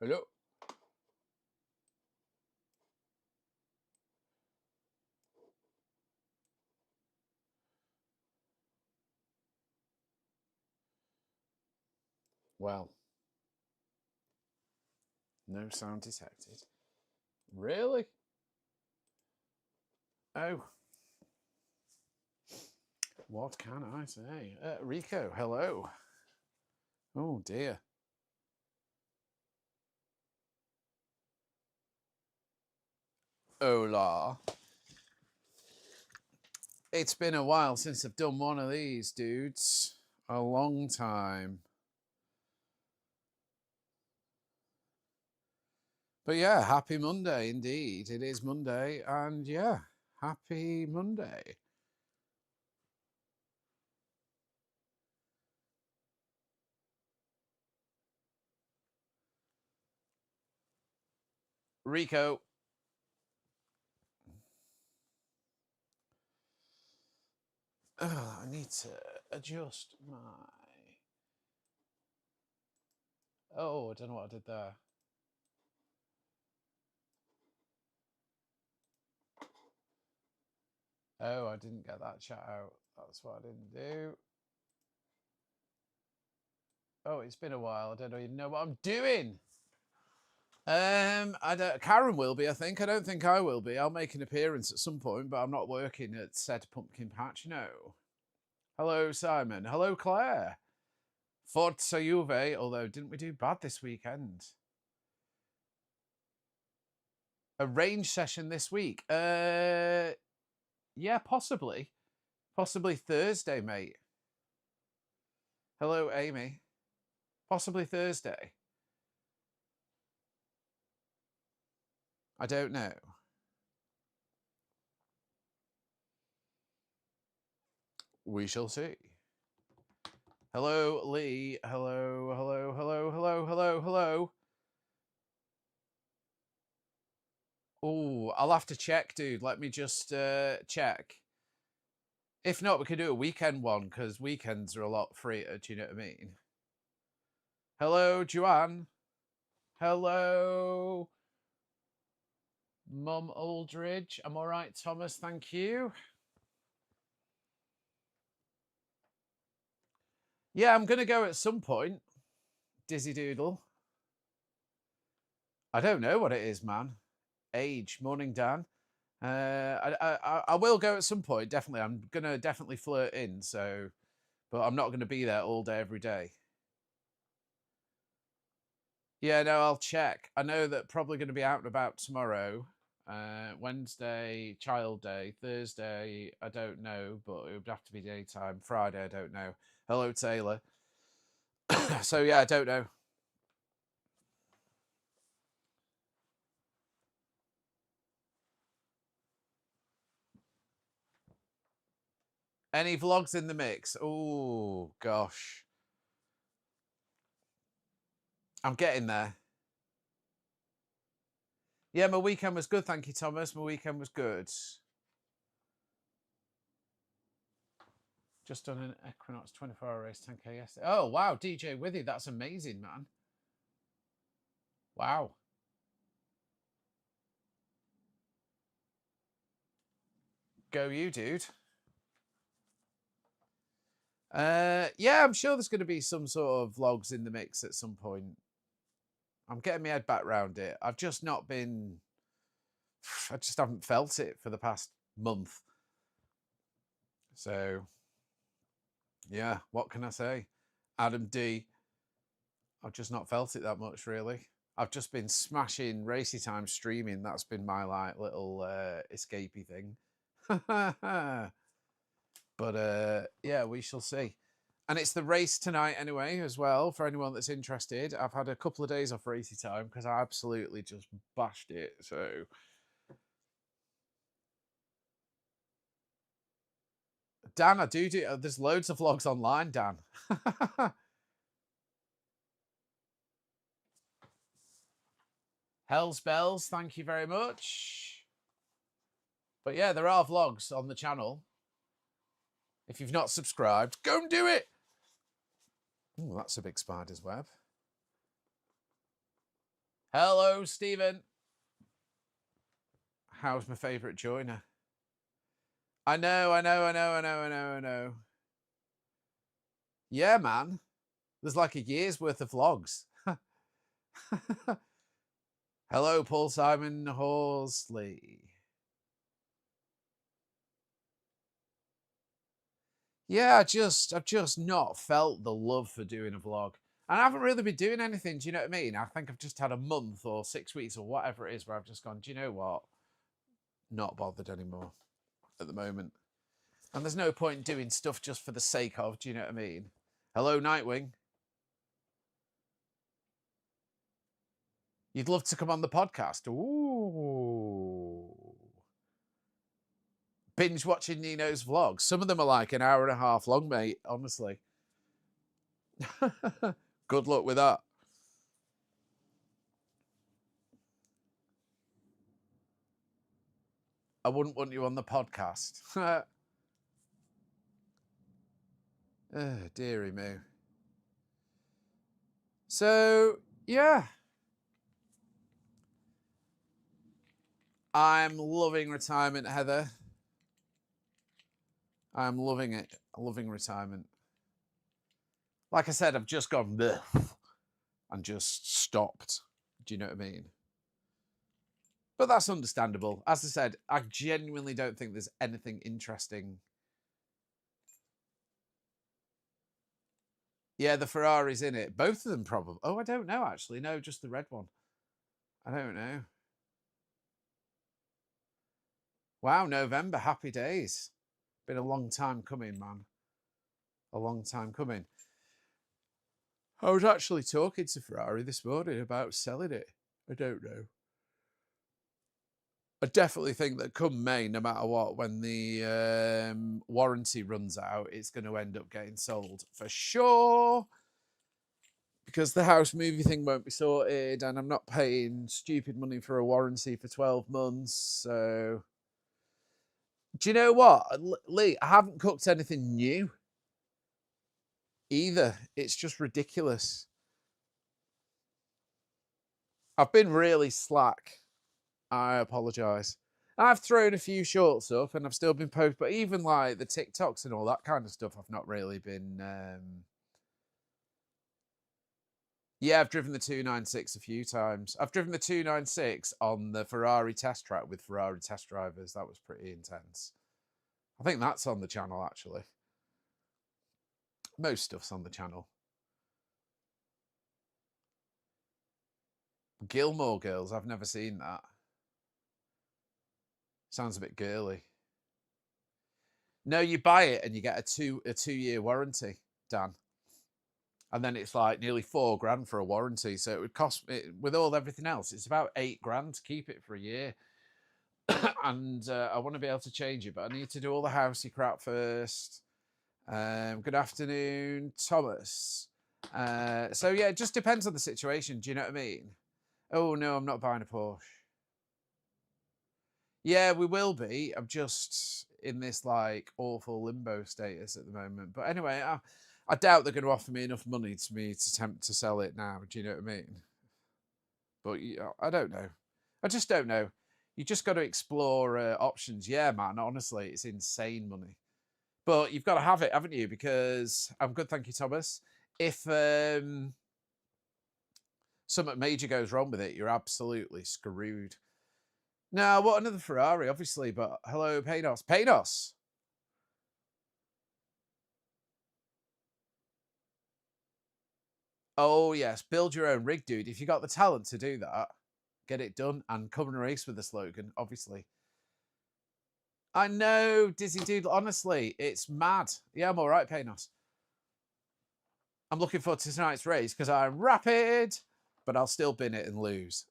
Hello. Well, no sound detected. Really? Oh. What can I say? Rico, hello. Oh dear. Hola. It's been a while since I've done one of these, dudes. A long time. But yeah, happy Monday indeed. It is Monday, and yeah, happy Monday. Rico. Oh, I need to adjust my... Oh, I don't know what I did there. Oh, I didn't get that chat out. That's what I didn't do. Oh, it's been a while. I don't even know what I'm doing. I don't. Karen will be, I think. I don't think I will be. I'll make an appearance at some point, but I'm not working at said pumpkin patch. No. Hello, Simon. Hello, Claire. Forza Juve. Although, didn't we do bad this weekend? A range session this week. Yeah, possibly. Possibly Thursday, mate. Hello, Amy. Possibly Thursday. I don't know. We shall see. Hello, Lee. Hello, hello, hello, hello, hello, hello. Oh, I'll have to check, dude. Let me just check. If not, we could do a weekend one, because weekends are a lot freer. Do you know what I mean? Hello, Joanne. Hello, Mum Aldridge. I'm all right, Thomas. Thank you. Yeah, I'm going to go at some point. Dizzy Doodle. I don't know what it is, man. Age. Morning, Dan. I will go at some point, definitely. I'm going to definitely flirt in, so... But I'm not going to be there all day, every day. Yeah, no, I'll check. I know that probably going to be out and about tomorrow. Wednesday, Child Day. Thursday, I don't know, but it would have to be daytime. Friday, I don't know. Hello, Taylor. So, yeah, I don't know. Any vlogs in the mix? Oh, gosh. I'm getting there. Yeah, my weekend was good. Thank you, Thomas. My weekend was good. Just done an Equinox 24-hour race, 10K yesterday. Oh, wow. DJ Withy. That's amazing, man. Wow. Go you, dude. Yeah, I'm sure there's going to be some sort of vlogs in the mix at some point. I'm getting my head back round it. I've just not been... I just haven't felt it for the past month. So, yeah, what can I say? Adam D. I've just not felt it that much, really. I've just been smashing Racy Time streaming. That's been my like little escapey thing. But yeah, we shall see. And it's the race tonight anyway, as well, for anyone that's interested. I've had a couple of days off Racy Time because I absolutely just bashed it. So, Dan, I do. There's loads of vlogs online, Dan. Hell's Bells, thank you very much. But yeah, there are vlogs on the channel. If you've not subscribed, go and do it. Oh, that's a big spider's web. Hello, Stephen. How's my favourite joiner? I know. Yeah, man. There's like a year's worth of vlogs. Hello, Paul Simon Horsley. Yeah, I've just not felt the love for doing a vlog. And I haven't really been doing anything, do you know what I mean? I think I've just had a month or 6 weeks or whatever it is where I've just gone, do you know what? Not bothered anymore at the moment. And there's no point doing stuff just for the sake of, do you know what I mean? Hello, Nightwing. You'd love to come on the podcast. Ooh. Binge watching Nino's vlogs. Some of them are like an hour and a half long, mate, honestly. Good luck with that. I wouldn't want you on the podcast. Oh, dearie moo. So, yeah. I'm loving retirement, Heather. I'm loving it. Loving retirement. Like I said, I've just gone bleh and just stopped. Do you know what I mean? But that's understandable. As I said, I genuinely don't think there's anything interesting. Yeah, the Ferrari's in it. Both of them probably. Oh, I don't know, actually. No, just the red one. I don't know. Wow, November. Happy days. Been a long time coming, man. A long time coming. I was actually talking to Ferrari this morning about selling it. I don't know. I definitely think that come May, no matter what, when the warranty runs out, it's going to end up getting sold for sure. Because the house movie thing won't be sorted, and I'm not paying stupid money for a warranty for 12 months. So, do you know what, Lee? I haven't cooked anything new either. It's just ridiculous. I've been really slack. I apologise. I've thrown a few shorts up and I've still been posting, but even like the TikToks and all that kind of stuff, I've not really been. Yeah, I've driven the 296 a few times. I've driven the 296 on the Ferrari test track with Ferrari test drivers. That was pretty intense. I think that's on the channel, actually. Most stuff's on the channel. Gilmore Girls, I've never seen that. Sounds a bit girly. No, you buy it and you get a 2-year warranty, Dan. And then it's like nearly $4,000 for a warranty. So it would cost me, with everything else, it's about $8,000 to keep it for a year. And I want to be able to change it, but I need to do all the housey crap first. Good afternoon, Thomas. So yeah, it just depends on the situation. Do you know what I mean? Oh no, I'm not buying a Porsche. Yeah, we will be. I'm just in this like awful limbo status at the moment. But anyway, I doubt they're going to offer me enough money to me to tempt to sell it now. Do you know what I mean? But I don't know. I just don't know. You just got to explore options. Yeah, man. Honestly, it's insane money. But you've got to have it, haven't you? Because I'm good, thank you, Thomas. If something major goes wrong with it, you're absolutely screwed. Now, what another Ferrari, obviously, but hello, Paynos. Paynos! Oh, yes, build your own rig, dude. If you got the talent to do that, get it done and come and race with the slogan, obviously. I know, Dizzy Dude, honestly, it's mad. Yeah, I'm all right, Paynos. I'm looking forward to tonight's race because I'm rapid, but I'll still bin it and lose.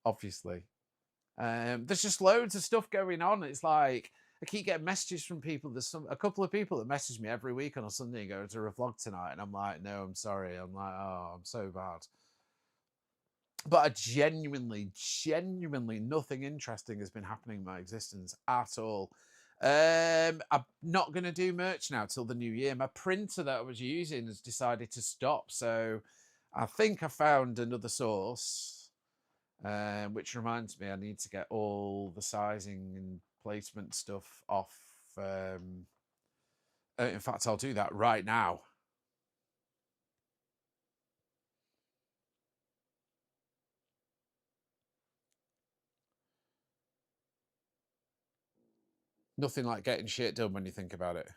Obviously. There's just loads of stuff going on. It's like I keep getting messages from people. There's a couple of people that message me every week on a Sunday and go, "Is there a vlog tonight?" And I'm like, "No, I'm sorry." I'm like, "Oh, I'm so bad." But I genuinely, nothing interesting has been happening in my existence at all. I'm not going to do merch now till the new year. My printer that I was using has decided to stop, so I think I found another source, which reminds me I need to get all the sizing and placement stuff off. In fact, I'll do that right now. Nothing like getting shit done when you think about it.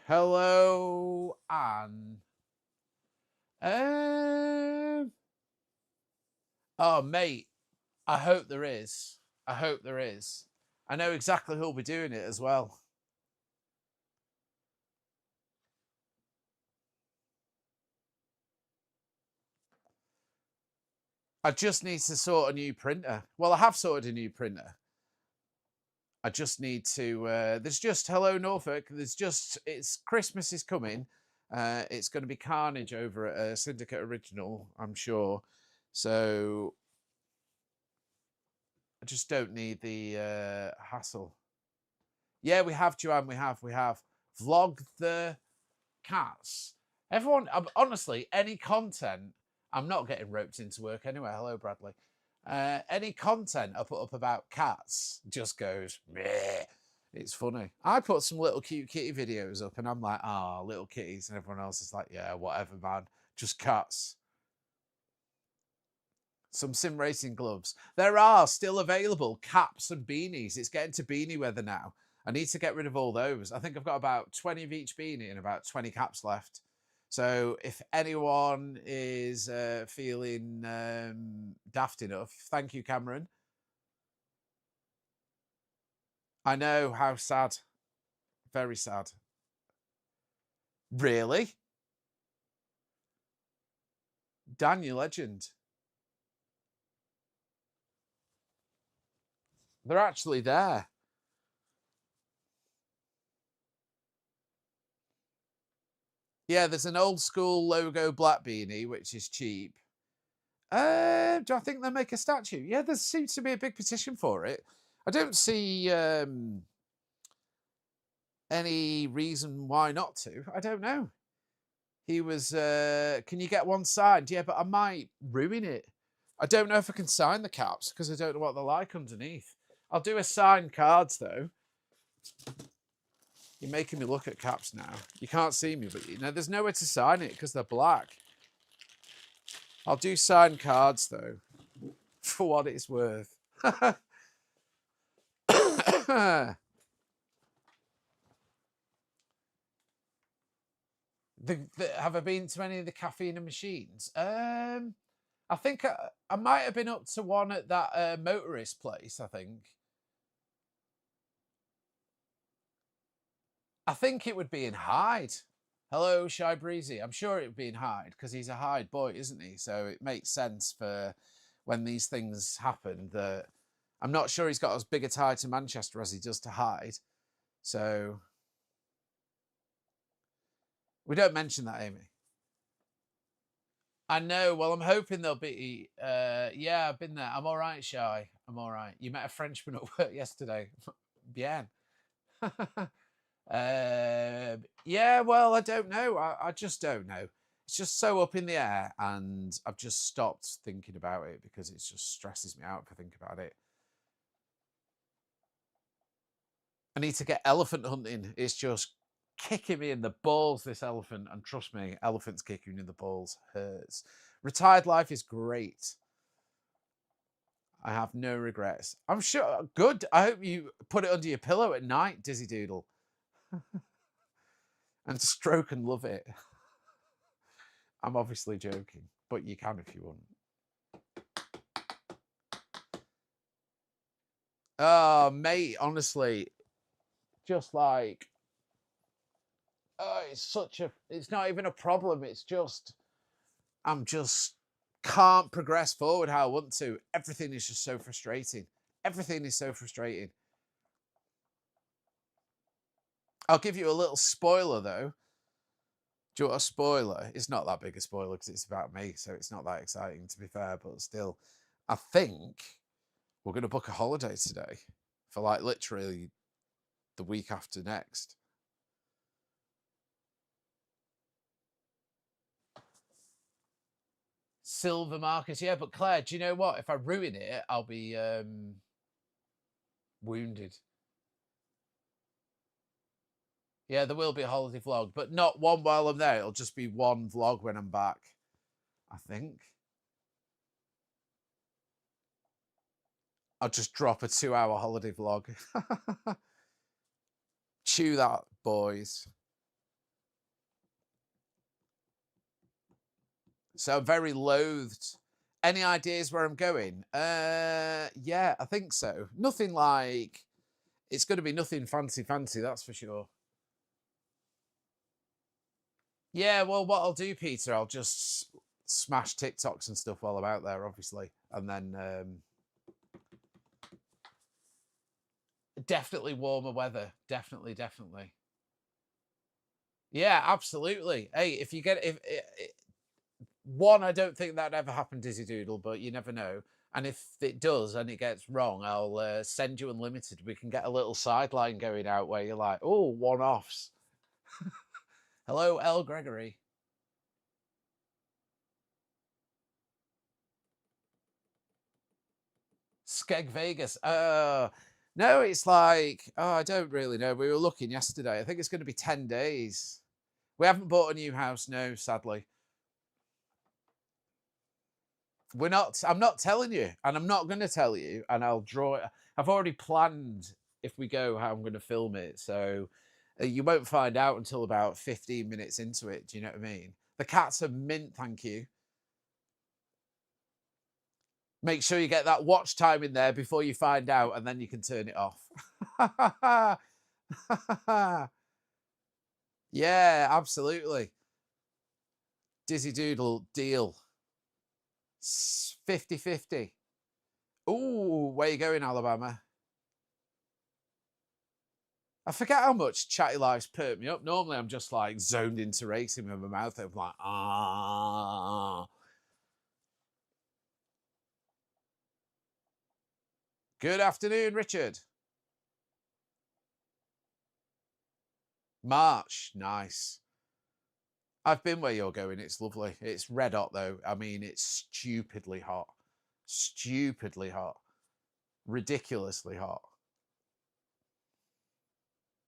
Hello, Anne. Oh, mate, I hope there is. I hope there is. I know exactly who'll be doing it as well. I just need to sort a new printer. Well, I have sorted a new printer. I just need to. There's just hello Norfolk. It's Christmas is coming. It's going to be carnage over at Syndicate Original, I'm sure. So I just don't need the hassle. Yeah, we have, Joanne. We have vlog the cats. Everyone, honestly, any content. I'm not getting roped into work anyway. Hello, Bradley. Any content I put up about cats just goes, meh. It's funny. I put some little cute kitty videos up and I'm like, ah, oh, little kitties. And everyone else is like, yeah, whatever, man. Just cats. Some sim racing gloves. There are still available caps and beanies. It's getting to beanie weather now. I need to get rid of all those. I think I've got about 20 of each beanie and about 20 caps left. So if anyone is feeling daft enough, thank you, Cameron. I know, how sad. Very sad. Really? Daniel Legend. They're actually there. Yeah, there's an old school logo black beanie, which is cheap. Do I think they'll make a statue? Yeah, there seems to be a big petition for it. I don't see any reason why not to. I don't know. He was, can you get one signed? Yeah, but I might ruin it. I don't know if I can sign the caps because I don't know what they're like underneath. I'll do a signed cards though. You're making me look at caps now. You can't see me, but you know, there's nowhere to sign it because they're black. I'll do signed cards though, for what it's worth. Have I been to any of the caffeine and machines? I think I might have been up to one at that motorist place, I think it would be in Hyde. Hello, Shy Breezy. I'm sure it would be in Hyde because he's a Hyde boy, isn't he? So it makes sense for when these things happen that I'm not sure he's got as big a tie to Manchester as he does to Hyde. So we don't mention that, Amy. I know. Well, I'm hoping there'll be. Yeah, I've been there. I'm all right, Shy. I'm all right. You met a Frenchman at work yesterday. Bien. Yeah, well, I don't know. I just don't know. It's just so up in the air, and I've just stopped thinking about it because it just stresses me out if I think about it. I need to get elephant hunting. It's just kicking me in the balls, this elephant, and trust me, elephants kicking me in the balls hurts. Retired life is great. I have no regrets. I'm sure. Good. I hope you put it under your pillow at night, Dizzy Doodle, and stroke and love it. I'm obviously joking, but you can if you want. Oh, mate, honestly, just like Oh, it's not even a problem. It's just, I'm just can't progress forward how I want to. Everything is just so frustrating. Everything is so frustrating. I'll give you a little spoiler though. Do you want a spoiler? It's not that big a spoiler because it's about me, so it's not that exciting to be fair, but still, I think we're going to book a holiday today for like literally the week after next. Silver markers, yeah, but Claire, do you know what? If I ruin it, I'll be wounded. Yeah, there will be a holiday vlog, but not one while I'm there. It'll just be one vlog when I'm back, I think. I'll just drop a 2-hour holiday vlog. Chew that, boys. So I'm very loathed. Any ideas where I'm going? Yeah, I think so. Nothing like, it's going to be nothing fancy, that's for sure. Yeah, well, what I'll do, Peter, I'll just smash TikToks and stuff while I'm out there, obviously. And then definitely warmer weather. Definitely. Yeah, absolutely. Hey, if you get, if one, I don't think that ever happened, Dizzy Doodle, but you never know. And if it does and it gets wrong, I'll send you unlimited. We can get a little sideline going out where you're like, oh, one-offs. Hello, L. Gregory. Skeg Vegas. No, it's like, oh, I don't really know. We were looking yesterday. I think it's going to be 10 days. We haven't bought a new house, no, sadly. We're not, I'm not telling you, and I'm not going to tell you, and I'll draw it. I've already planned if we go how I'm going to film it. So you won't find out until about 15 minutes into it. Do you know what I mean? The cats are mint, thank you. Make sure you get that watch time in there before you find out, and then you can turn it off. Yeah, absolutely. Dizzy Doodle deal. 50-50. Ooh, where you going, Alabama? I forget how much Chatty Life's perked me up. Normally, I'm just like zoned into racing with my mouth open, like, ah. Good afternoon, Richard. March, nice. I've been where you're going. It's lovely. It's red hot, though. I mean, it's stupidly hot. Stupidly hot. Ridiculously hot.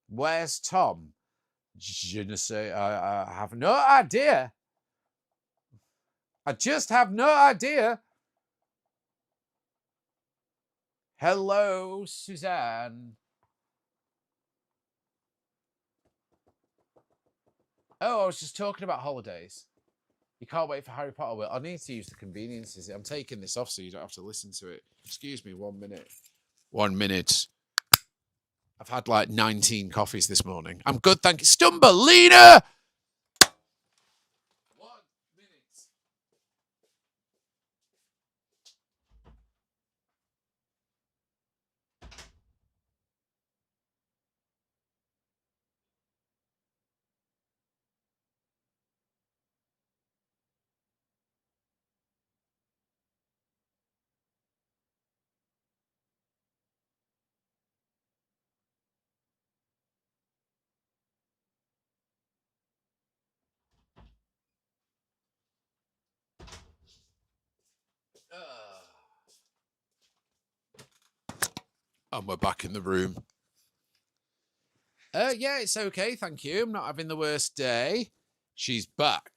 Where's Tom? Je ne sais. I have no idea. I just have no idea. Hello, Suzanne. Oh, I was just talking about holidays. You can't wait for Harry Potter. Well, I need to use the conveniences. I'm taking this off so you don't have to listen to it. Excuse me, 1 minute. 1 minute. I've had like 19 coffees this morning. I'm good, thank you. Stumbelina! 1 minute. And we're back in the room. Yeah, it's okay, thank you. I'm not having the worst day. She's back.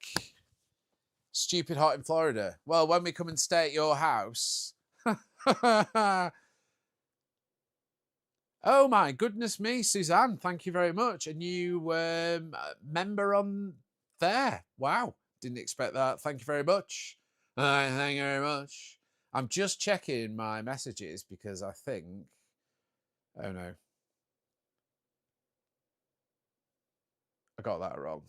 Stupid hot in Florida. Well, when we come and stay at your house. Oh my goodness me, Suzanne, thank you very much. A new member on there. Wow, didn't expect that. Thank you very much. Thank you very much. I'm just checking my messages because I think, oh no. I got that wrong.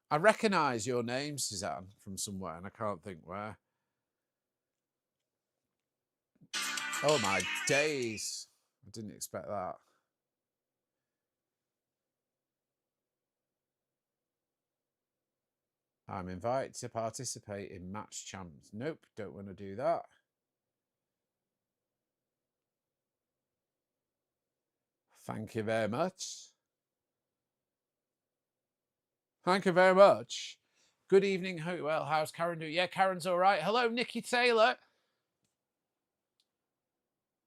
I recognise your name, Suzanne, from somewhere, and I can't think where. Oh my days. I didn't expect that. I'm invited to participate in match champs. Nope, don't want to do that. Thank you very much. Thank you very much. Good evening. Well, how's Karen doing? Yeah, Karen's all right. Hello, Nikki Taylor.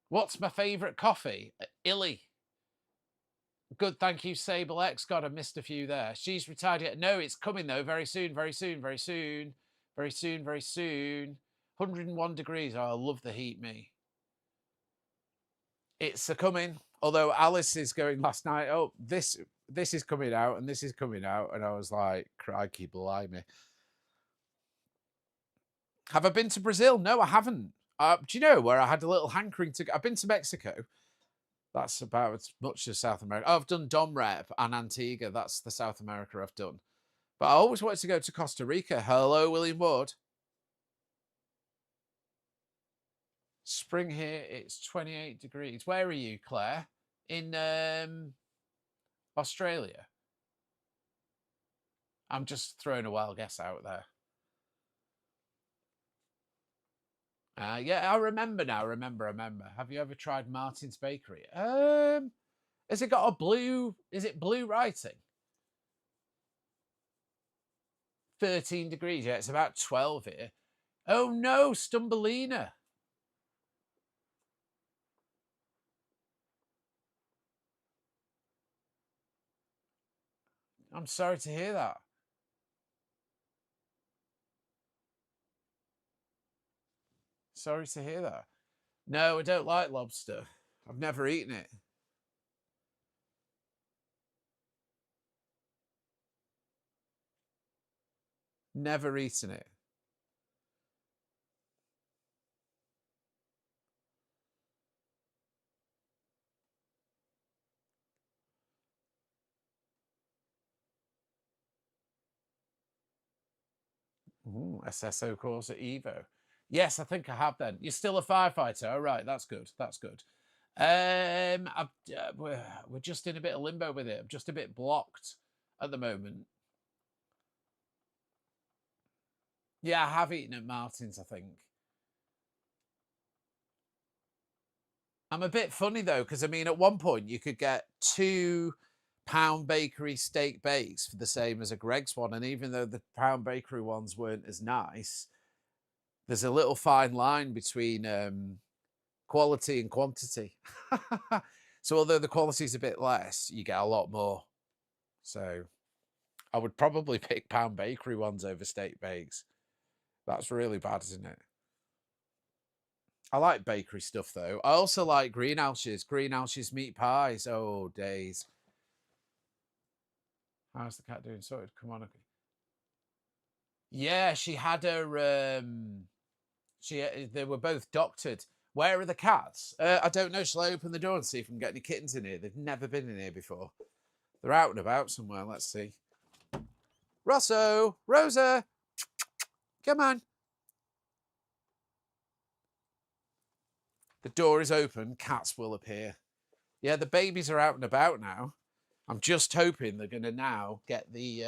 What's my favourite coffee? Illy. Good, thank you, Sable X. God, I missed a few there. She's retired yet. No, it's coming though. Very soon, very soon, very soon. Very soon, very soon. 101 degrees. Oh, I love the heat, me. It's a coming. Although Alice is going last night. Oh, this is coming out and this is coming out. And I was like, crikey, blimey. Have I been to Brazil? No, I haven't. Do you know where I had a little hankering to go? I've been to Mexico. That's about as much as South America. Oh, I've done Dom Rep and Antigua. That's the South America I've done. But I always wanted to go to Costa Rica. Hello, William Ward. Spring here, it's 28 degrees. Where are you, Claire? In Australia? I'm just throwing a wild guess out there. Yeah, I remember now. Remember. Have you ever tried Martin's Bakery? Has it got a blue? Is it blue writing? 13 degrees. Yeah, it's about 12 here. Oh no, Stumbelina. I'm sorry to hear that. Sorry to hear that. No, I don't like lobster. I've never eaten it. Never eaten it. Ooh, SSO course at Evo. Yes, I think I have then. You're still a firefighter. Oh, right, that's good. That's good. We're just in a bit of limbo with it. I'm just a bit blocked at the moment. Yeah, I have eaten at Martin's, I think. I'm a bit funny though, because I mean, at one point you could get £2 bakery steak bakes for the same as a Greg's one, and even though the pound bakery ones weren't as nice, there's a little fine line between quality and quantity. So although the quality is a bit less, you get a lot more. So I would probably pick pound bakery ones over steak bakes. That's really bad, isn't it? I like bakery stuff though. I also like greenhouses meat pies. Oh, days. How's the cat doing? Sorted. Come on. Yeah, she had her. They were both doctored. Where are the cats? I don't know. Shall I open the door and see if we can get any kittens in here? They've never been in here before. They're out and about somewhere. Let's see. Rosso, Rosa, come on. The door is open. Cats will appear. Yeah, the babies are out and about now. I'm just hoping they're going to now get the...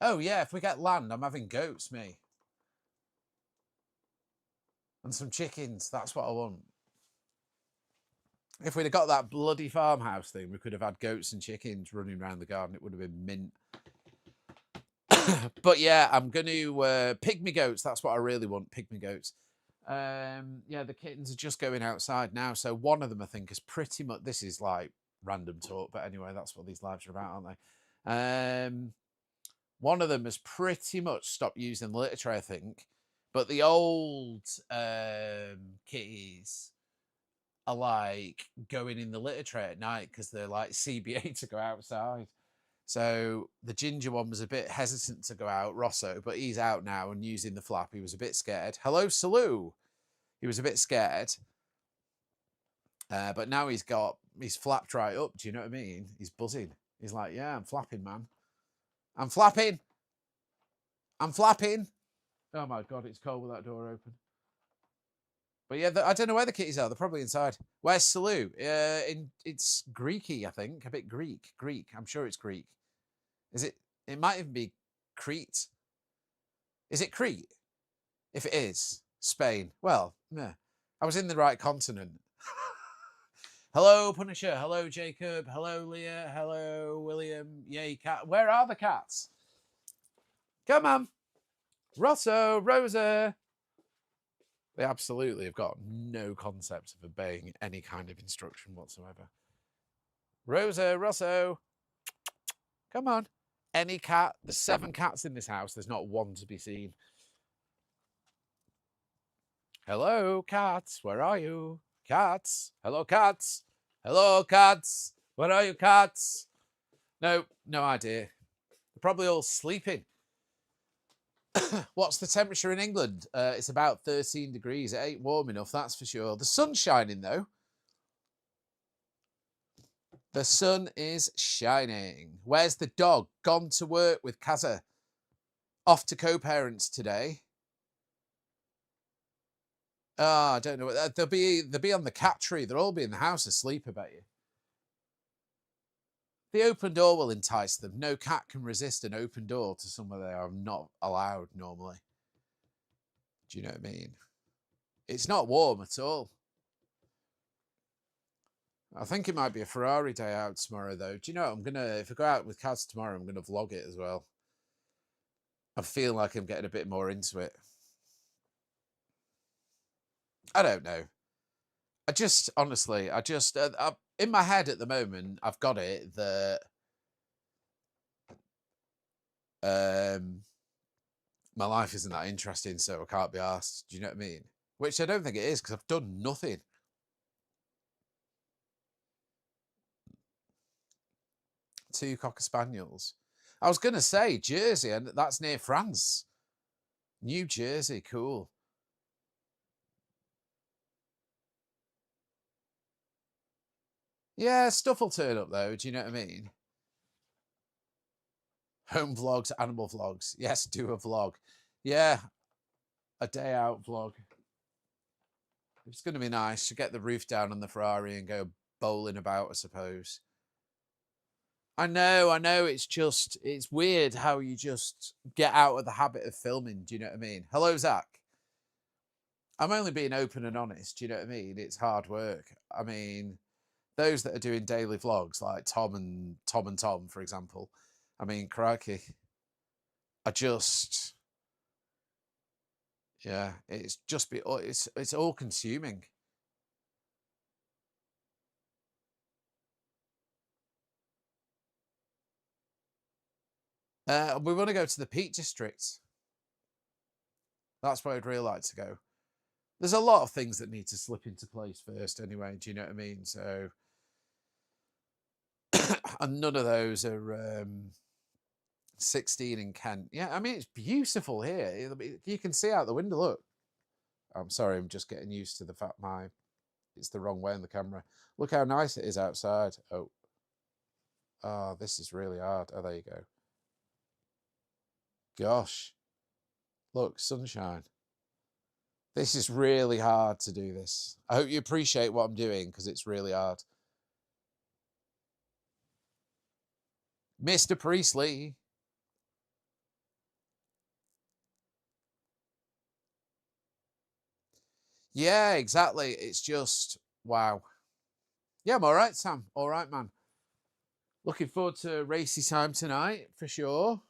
Oh, yeah, if we get land, I'm having goats, me. And some chickens. That's what I want. If we'd have got that bloody farmhouse thing, we could have had goats and chickens running around the garden. It would have been mint. But yeah, I'm going to pygmy goats. That's what I really want, pygmy goats. Yeah, the kittens are just going outside now. So one of them, I think, is pretty much... This is like random talk, but anyway, that's what these lives are about, aren't they? One of them has pretty much stopped using the litter tray, I think. But the old kitties are like going in the litter tray at night because they're like CBA to go outside. So the ginger one was a bit hesitant to go out, Rosso, but he's out now and using the flap. He was a bit scared. Hello, Salou. He was a bit scared. But now he's flapped right up. Do you know what I mean? He's buzzing. He's like, yeah, I'm flapping, man. I'm flapping. I'm flapping. Oh my God, it's cold with that door open. But yeah, I don't know where the kitties are. They're probably inside. Where's Salou? It's Greeky, I think. A bit Greek. I'm sure it's Greek. Is it? It might even be Crete. Is it Crete? If it is, Spain. Well, yeah. I was in the right continent. Hello, Punisher. Hello, Jacob. Hello, Leah. Hello, William. Yay, cat. Where are the cats? Come on. Rosso, Rosa. They absolutely have got no concept of obeying any kind of instruction whatsoever. Rosa, Rosso. Come on. Any cat. There's 7 cats in this house. There's not one to be seen. Hello, cats. Where are you? Cats. Hello, cats. Hello, cats. Where are you, cats? No idea. They're probably all sleeping. What's the temperature in England? It's about 13 degrees. It ain't warm enough, that's for sure. The sun's shining, though. The sun is shining. Where's the dog? Gone to work with Kaza. Off to co-parents today. I don't know. They'll be on the cat tree. They'll all be in the house asleep, I bet you. The open door will entice them. No cat can resist an open door to somewhere they are not allowed normally. Do you know what I mean? It's not warm at all. I think it might be a Ferrari day out tomorrow, though. Do you know what? If I go out with Kaz tomorrow, I'm going to vlog it as well. I feel like I'm getting a bit more into it. I don't know. Honestly, in my head at the moment, I've got it that my life isn't that interesting, so I can't be asked. Do you know what I mean? Which I don't think it is, because I've done nothing. Two Cocker Spaniels. I was going to say Jersey, and that's near France. New Jersey, cool. Yeah, stuff will turn up, though. Do you know what I mean? Home vlogs, animal vlogs. Yes, do a vlog. Yeah, a day out vlog. It's going to be nice to get the roof down on the Ferrari and go bowling about, I suppose. I know. It's weird how you just get out of the habit of filming. Do you know what I mean? Hello, Zach. I'm only being open and honest. Do you know what I mean? It's hard work. I mean, those that are doing daily vlogs like Tom and Tom, for example. I mean, crikey. Yeah, it's all consuming. We want to go to the Peak District. That's where I'd really like to go. There's a lot of things that need to slip into place first anyway. Do you know what I mean? So, and none of those are 16 in Kent. Yeah, I mean, it's beautiful here. You can see out the window. Look. I'm sorry, I'm just getting used to the fact it's the wrong way on the camera. Look how nice it is outside. Oh, this is really hard. Oh, there you go. Gosh. Look, sunshine. This is really hard to do this. I hope you appreciate what I'm doing, because it's really hard. Mr. Priestley. Yeah, exactly. It's just, wow. Yeah, I'm all right, Sam. All right, man. Looking forward to racy time tonight, for sure.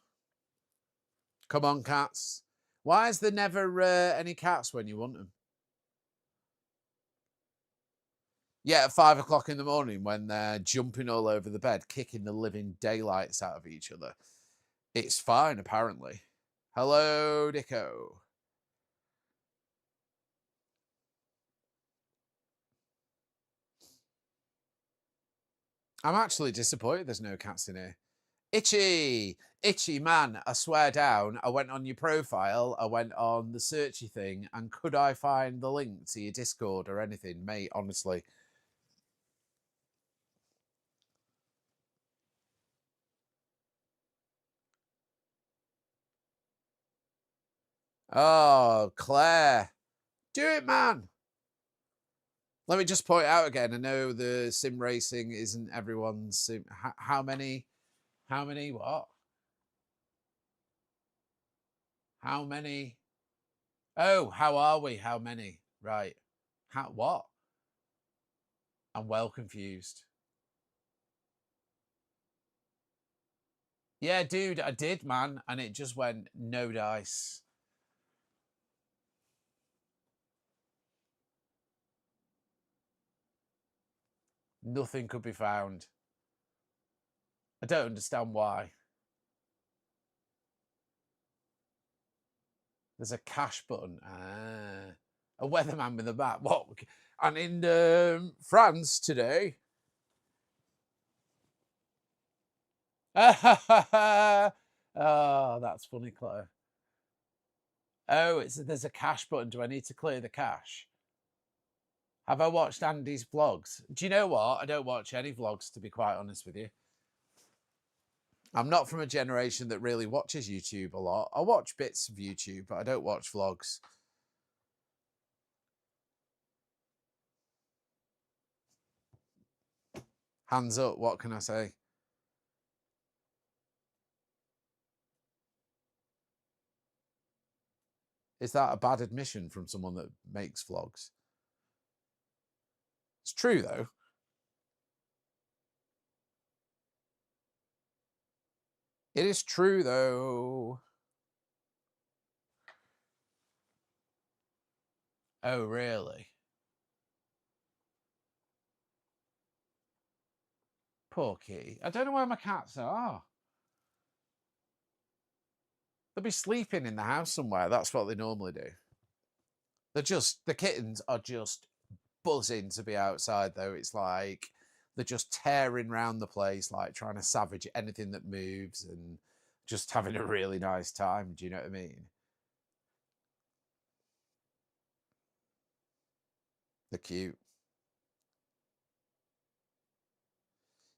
Come on, cats. Why is there never any cats when you want them? Yeah, at 5 o'clock in the morning when they're jumping all over the bed, kicking the living daylights out of each other. It's fine, apparently. Hello, Dicko. I'm actually disappointed there's no cats in here. Itchy man, I swear down, I went on your profile, I went on the searchy thing, and could I find the link to your Discord or anything? Mate, honestly, Oh, Claire. Do it, man. Let me just point out again. I know the sim racing isn't everyone's sim. How many? How many? What? How many? Oh, how are we? How many? Right. How? What? I'm well confused. Yeah, dude, I did, man, and it just went no dice. Nothing could be found. I don't understand why. There's a cash button. Ah, a weatherman with a map. What? And in France today. Oh, that's funny, Claire. Oh, there's a cash button. Do I need to clear the cache? Have I watched Andy's vlogs? Do you know what? I don't watch any vlogs, to be quite honest with you. I'm not from a generation that really watches YouTube a lot. I watch bits of YouTube, but I don't watch vlogs. Hands up, what can I say? Is that a bad admission from someone that makes vlogs? It's true, though. It is true, though. Oh, really? Poor kitty. I don't know where my cats are. They'll be sleeping in the house somewhere. That's what they normally do. The kittens are just buzzing to be outside, though. It's like they're just tearing around the place, like trying to savage anything that moves and just having a really nice time. Do you know what I mean? They're cute.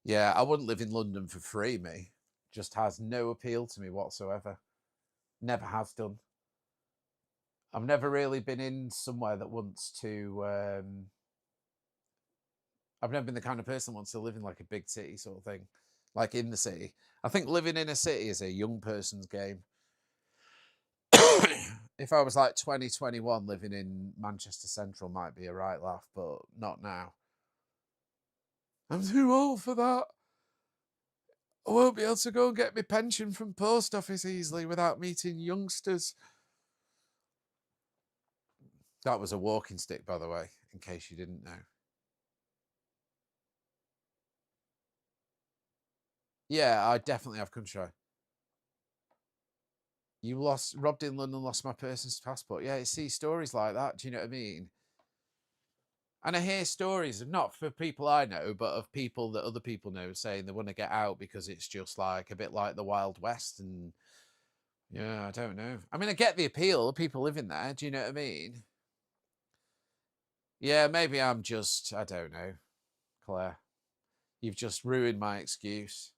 Yeah, I wouldn't live in London for free, me. Just has no appeal to me whatsoever. Never has done. I've never really been in somewhere that wants to. I've never been the kind of person that wants to live in like a big city sort of thing, like in the city. I think living in a city is a young person's game. If I was like 2021, living in Manchester Central might be a right laugh, but not now. I'm too old for that. I won't be able to go and get my pension from post office easily without meeting youngsters. That was a walking stick, by the way, in case you didn't know. Yeah, I definitely have country. Robbed in London, lost my person's passport. Yeah, see stories like that. Do you know what I mean? And I hear stories, not for people I know, but of people that other people know saying they want to get out because it's just like a bit like the Wild West. And yeah, I don't know. I mean, I get the appeal. People living there. Do you know what I mean? Yeah, maybe I'm just, I don't know, Claire. You've just ruined my excuse.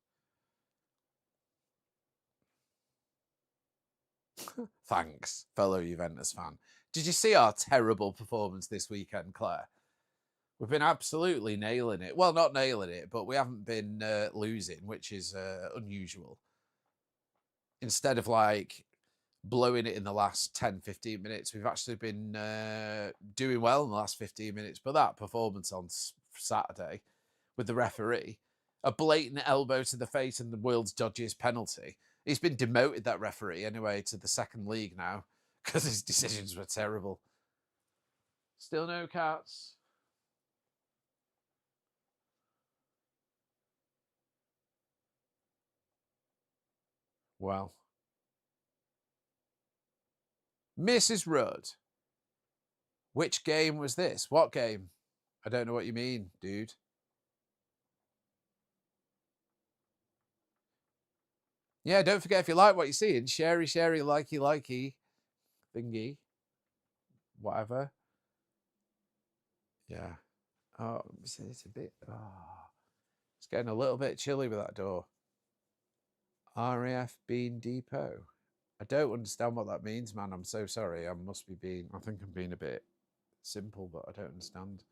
Thanks, fellow Juventus fan. Did you see our terrible performance this weekend, Claire? We've been absolutely nailing it. Well, not nailing it, but we haven't been losing, which is unusual. Instead of like blowing it in the last 10, 15 minutes, we've actually been doing well in the last 15 minutes. But that performance on Saturday with the referee, a blatant elbow to the face and the world's dodgiest penalty. He's been demoted, that referee, anyway, to the second league now because his decisions were terrible. Still no cats. Well, Mrs. Rudd, which game was this? What game? I don't know what you mean, dude. Yeah, don't forget, if you like what you're seeing, sharey, likey, likey, thingy, whatever. Yeah. Oh, it's a bit. Oh, it's getting a little bit chilly with that door. RAF Bean Depot. I don't understand what that means, man. I'm so sorry. I must be being. I think I'm being a bit simple, but I don't understand.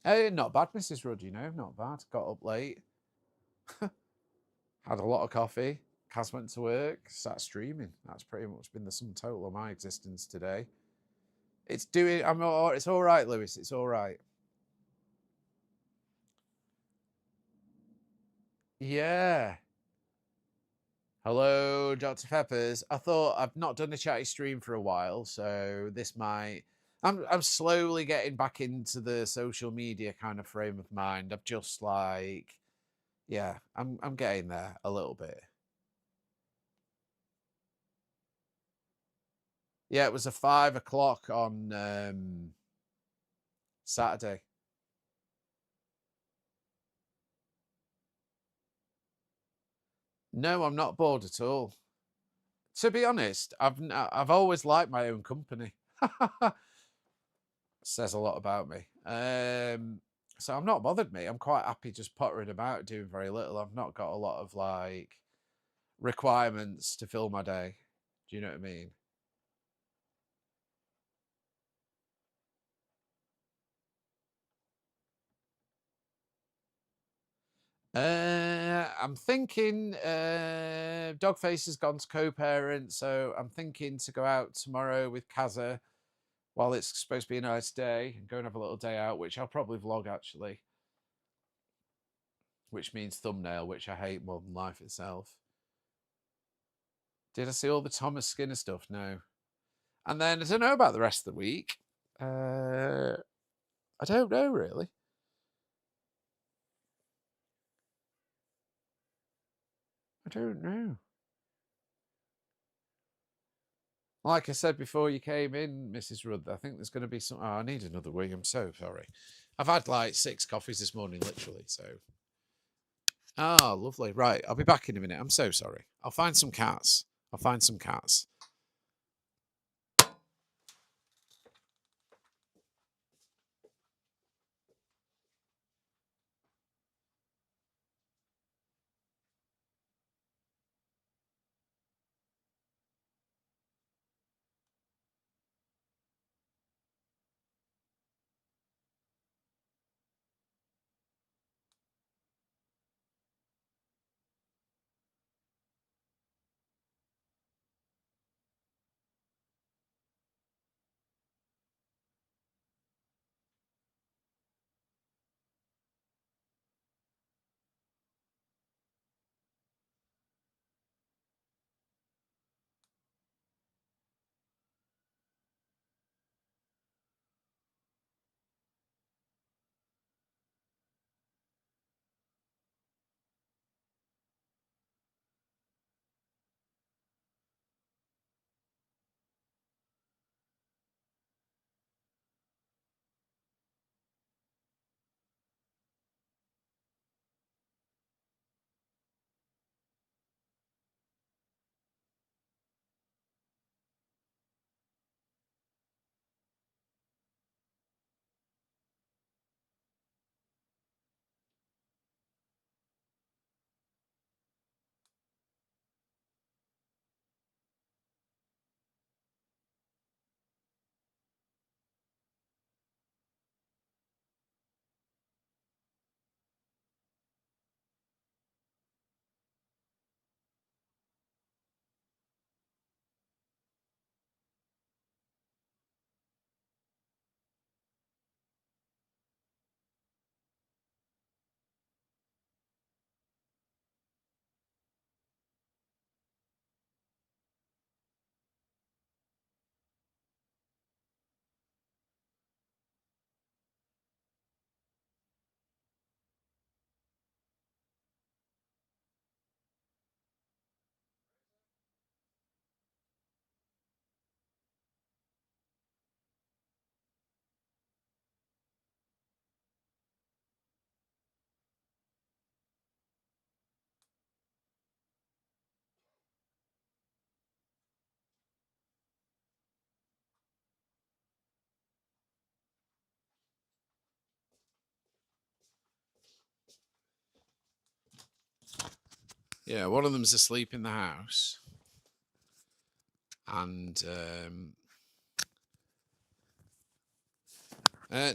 Hey, not bad, Mrs. Rudd. Not bad. Got up late, had a lot of coffee. Kaz went to work, sat streaming. That's pretty much been the sum total of my existence today. It's doing. I'm. It's all right, Lewis. It's all right. Yeah. Hello, Dr. Peppers. I thought I've not done a chatty stream for a while, so this might. I'm slowly getting back into the social media kind of frame of mind. I've just like, yeah, I'm getting there a little bit. Yeah, it was a 5 o'clock on Saturday. No, I'm not bored at all. To be honest, I've always liked my own company. Says a lot about me. So I'm not bothered, me. I'm quite happy just pottering about, doing very little. I've not got a lot of like requirements to fill my day. Do you know what I mean? I'm thinking Dogface has gone to co-parent, so I'm thinking to go out tomorrow with Kaza while it's supposed to be a nice day and go and have a little day out, which I'll probably vlog actually, which means thumbnail, which I hate more than life itself. Did I see all the Thomas Skinner stuff? No. And then I don't know about the rest of the week. I don't know really. I don't know. Like I said before you came in, Mrs. Rudd, I think there's going to be some. Oh, I need another wee. I'm so sorry. I've had like 6 coffees this morning, literally. So. Ah, lovely. Right, I'll be back in a minute. I'm so sorry. I'll find some cats. I'll find some cats. Yeah, one of them's asleep in the house. And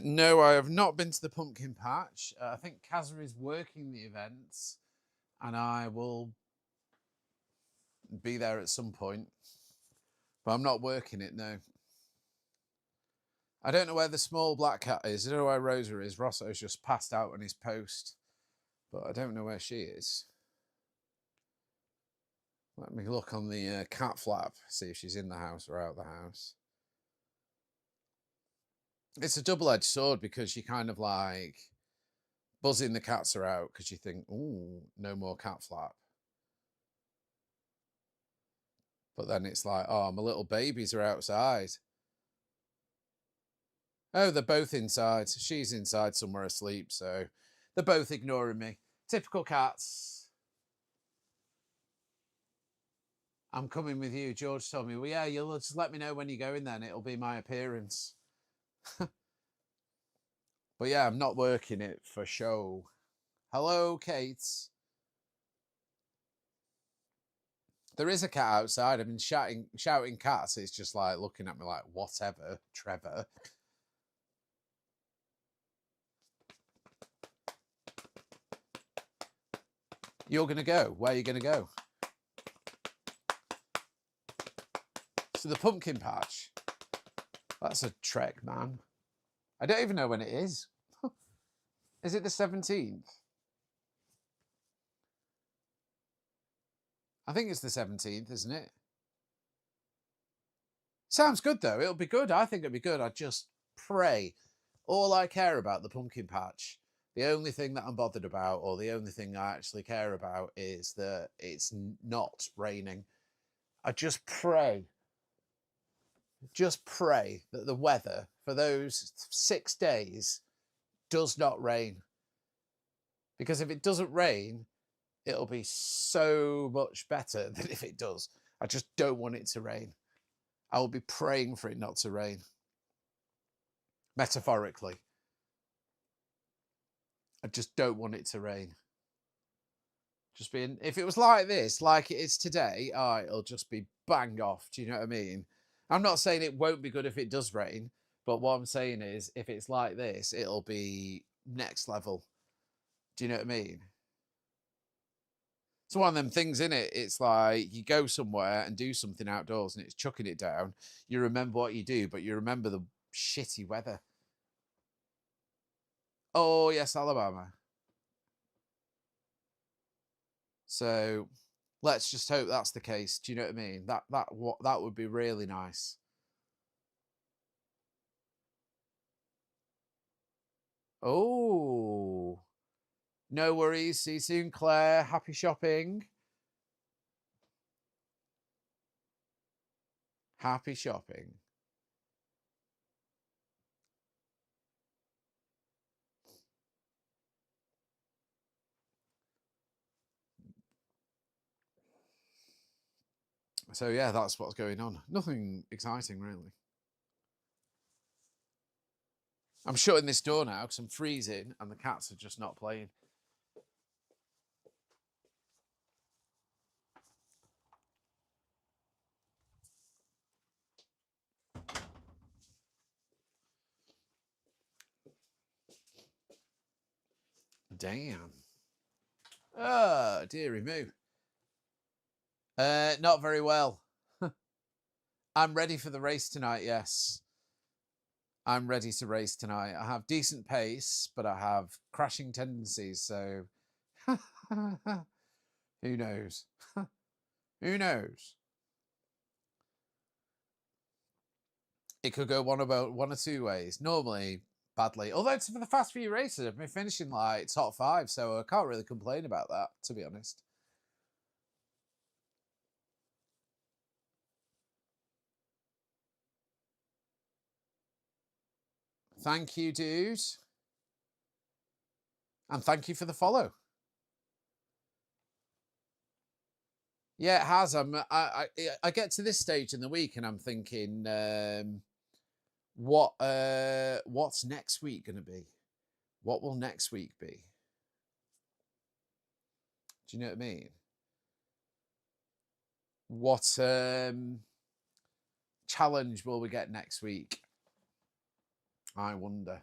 no, I have not been to the pumpkin patch. I think Kazza is working the events, and I will be there at some point. But I'm not working it, no. I don't know where the small black cat is. I don't know where Rosa is. Rosso's just passed out on his post. But I don't know where she is. Let me look on the cat flap, see if she's in the house or out the house. It's a double-edged sword because you kind of like buzzing the cats are out because you think, ooh, no more cat flap. But then it's like, oh, my little babies are outside. Oh, they're both inside. She's inside somewhere asleep, so they're both ignoring me. Typical cats. I'm coming with you. George told me, well, yeah, you'll just let me know when you're going then. It'll be my appearance. But yeah, I'm not working it for show. Hello, Kate. There is a cat outside. I've been shouting cats. It's just like looking at me like, whatever, Trevor. You're going to go. Where are you going to go? To the pumpkin patch. That's a trek, man. I don't even know when it is. Is it the 17th? I think it's the 17th, isn't it? Sounds good, though. It'll be good. I think it'll be good. I just pray. All I care about the pumpkin patch, the only thing that I'm bothered about, or the only thing I actually care about, is that it's not raining. I just pray that the weather for those 6 days does not rain. Because if it doesn't rain, it'll be so much better than if it does. I just don't want it to rain. I will be praying for it not to rain. Metaphorically. I just don't want it to rain. Just being, if it was like this, like it is today, it'll just be bang off. Do you know what I mean? I'm not saying it won't be good if it does rain, but what I'm saying is if it's like this, it'll be next level. Do you know what I mean? It's one of them things, in it. It's like you go somewhere and do something outdoors and it's chucking it down. You remember what you do, but you remember the shitty weather. Oh, yes, Alabama. So let's just hope that's the case. Do you know what I mean? That would be really nice. Oh, no worries. See you soon, Claire. Happy shopping. Happy shopping. So yeah, that's what's going on. Nothing exciting, really. I'm shutting this door now because I'm freezing and the cats are just not playing. Damn. Oh, dearie moo. Not very well. I'm ready for the race tonight, yes. I'm ready to race tonight. I have decent pace, but I have crashing tendencies, so who knows? Who knows? It could go one or two ways. Normally, badly. Although it's for the fast few races, I've been finishing like top 5, so I can't really complain about that, to be honest. Thank you, dude. And thank you for the follow. Yeah, it has. I get to this stage in the week and I'm thinking, what's next week going to be? What will next week be? Do you know what I mean? What challenge will we get next week? I wonder.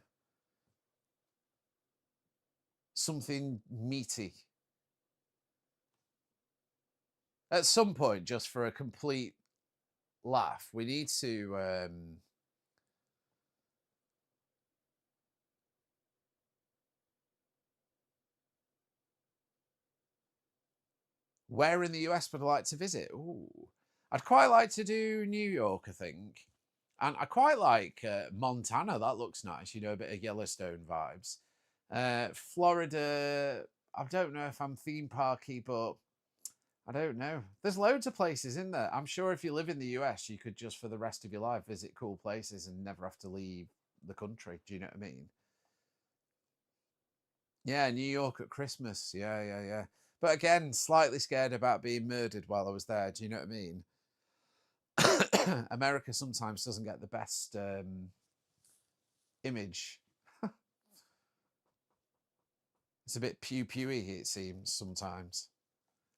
Something meaty. At some point, just for a complete laugh, we need to where in the US would I like to visit? Ooh, I'd quite like to do New York, I think. And I quite like Montana. That looks nice. You know, a bit of Yellowstone vibes. Florida, I don't know if I'm theme parky, but I don't know. There's loads of places in there. I'm sure if you live in the US, you could just for the rest of your life visit cool places and never have to leave the country. Do you know what I mean? Yeah, New York at Christmas. Yeah, yeah, yeah. But again, slightly scared about being murdered while I was there. Do you know what I mean? America sometimes doesn't get the best image. It's a bit pew-pewy, it seems, sometimes.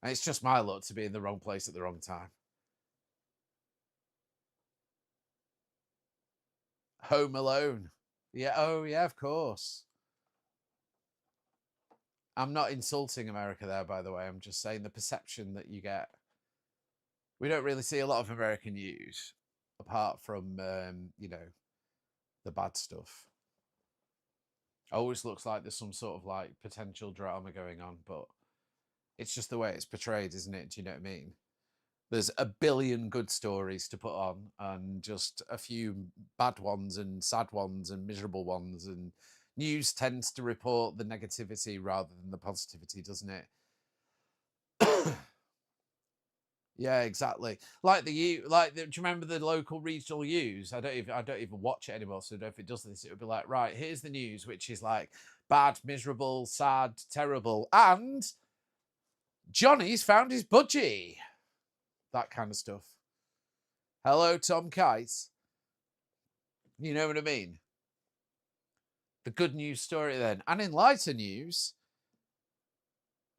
And it's just my luck to be in the wrong place at the wrong time. Home Alone. Yeah, oh yeah, of course. I'm not insulting America there, by the way. I'm just saying the perception that you get. We don't really see a lot of American news, apart from, you know, the bad stuff. Always looks like there's some sort of like potential drama going on, but it's just the way it's portrayed, isn't it? Do you know what I mean? There's a billion good stories to put on and just a few bad ones and sad ones and miserable ones, and news tends to report the negativity rather than the positivity, doesn't it? Yeah, exactly. Like do you remember the local regional news? I don't even watch it anymore, so if it does this, it would be like, right, here's the news, which is like bad, miserable, sad, terrible, and Johnny's found his budgie. That kind of stuff. Hello, Tom Kite. You know what I mean? The good news story then. And in lighter news,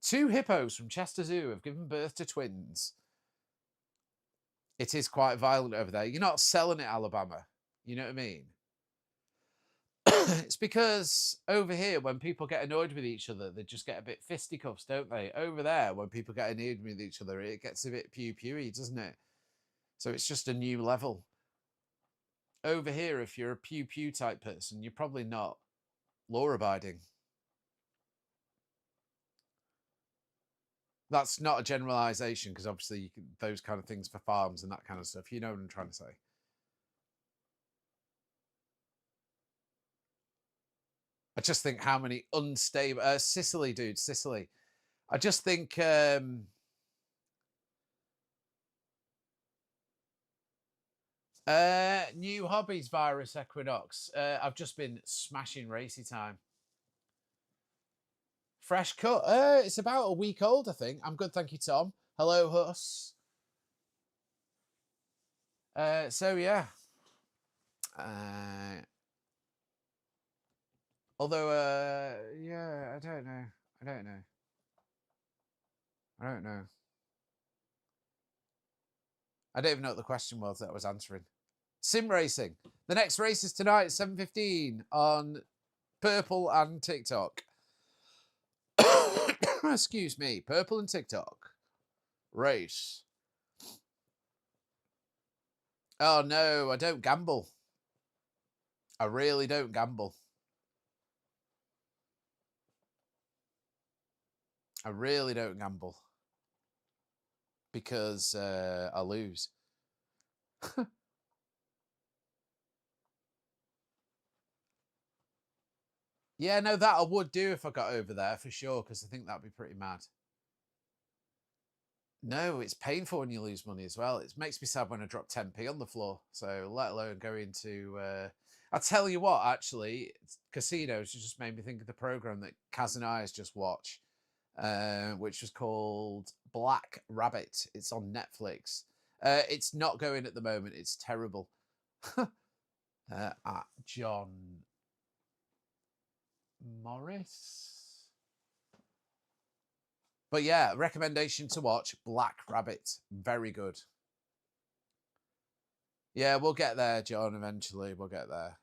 2 hippos from Chester Zoo have given birth to twins. It is quite violent over there. You're not selling it, Alabama. You know what I mean? It's because over here, when people get annoyed with each other, they just get a bit fisticuffs, don't they? Over there, when people get annoyed with each other, it gets a bit pew-pewy, doesn't it? So it's just a new level. Over here, if you're a pew-pew type person, you're probably not law-abiding. That's not a generalization, because obviously you can, those kind of things for farms and that kind of stuff. You know what I'm trying to say. I just think how many unstable Sicily, dude, Sicily. I just think new hobbies virus equinox. I've just been smashing racy time. Fresh cut. It's about a week old, I think. I'm good, thank you, Tom. Hello, Huss. So yeah. Although, yeah, I don't know. I don't know. I don't know. I don't even know what the question was that I was answering. Sim racing. The next race is tonight at 7:15 on Purple and TikTok. Excuse me. Purple and TikTok. Race. Oh no, I don't gamble. I really don't gamble. I really don't gamble. Because I lose. Yeah, no, that I would do if I got over there for sure, because I think that'd be pretty mad. No, it's painful when you lose money as well. It makes me sad when I drop 10p on the floor. So let alone going to... I'll tell you what, actually, casinos just made me think of the program that Kaz and I has just watched, which was called Black Rabbit. It's on Netflix. It's not going at the moment. It's terrible. At John Morris. But yeah, recommendation to watch Black Rabbit. Very good. Yeah, we'll get there, John. Eventually, we'll get there.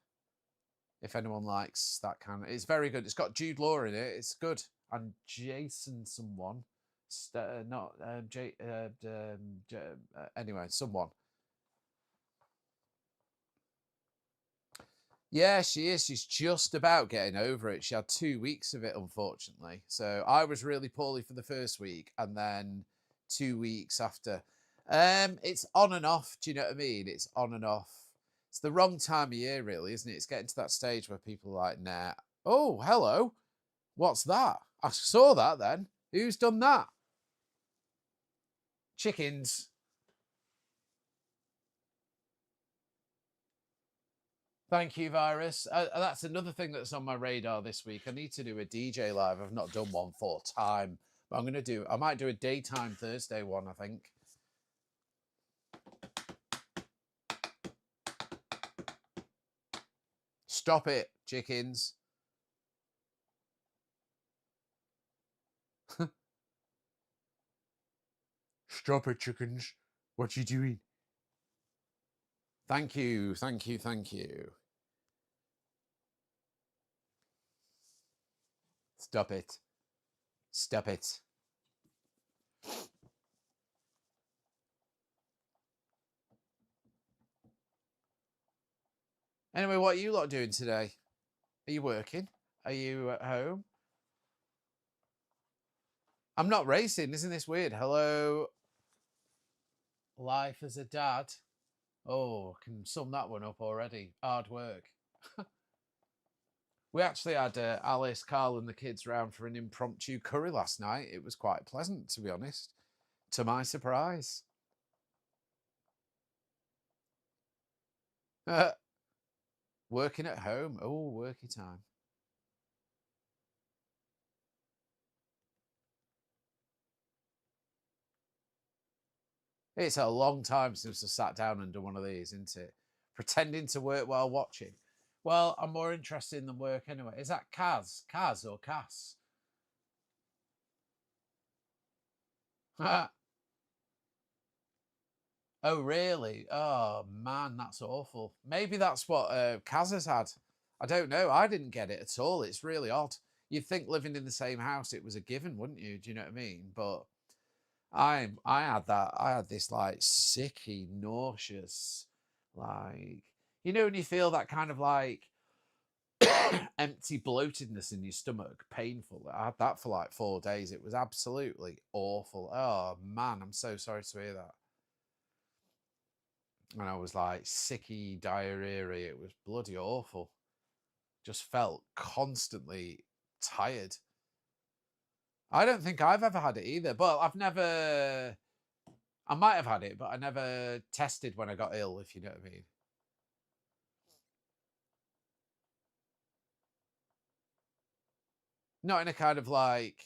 If anyone likes that kind of, it's very good. It's got Jude Law in it. It's good. And Jason, someone, not anyway, someone. Yeah, she is. She's just about getting over it. She had 2 weeks of it, unfortunately. So I was really poorly for the first week, and then 2 weeks after. It's on and off. Do you know what I mean? It's on and off. It's the wrong time of year, really, isn't it? It's getting to that stage where people are like, nah. Oh, hello. What's that? I saw that then. Who's done that? Chickens. Thank you, Virus. That's another thing that's on my radar this week. I need to do a DJ live. I've not done one for time. But I might do a daytime Thursday one, I think. Stop it, chickens. Stop it, chickens. What you doing? Thank you, thank you, thank you. Stop it. Stop it. Anyway, what are you lot doing today? Are you working? Are you at home? I'm not racing. Isn't this weird? Hello, life as a dad. Oh, I can sum that one up already. Hard work. We actually had Alice, Carl, and the kids round for an impromptu curry last night. It was quite pleasant, to be honest, to my surprise. Working at home. Oh, worky time. It's a long time since I sat down and done one of these, isn't it? Pretending to work while watching. Well, I'm more interested in the work anyway. Is that Kaz? Kaz or Cass? Oh, really? Oh, man, that's awful. Maybe that's what Kaz has had. I don't know. I didn't get it at all. It's really odd. You'd think living in the same house, it was a given, wouldn't you? Do you know what I mean? But I had that. I had this like sicky, nauseous, like, you know, when you feel that kind of like empty bloatedness in your stomach, painful. I had that for like 4 days. It was absolutely awful. Oh man, I'm so sorry to hear that. And I was like sicky, diarrhea. It was bloody awful. Just felt constantly tired. I don't think I've ever had it either, but I might have had it, but I never tested when I got ill, if you know what I mean. Not in a kind of like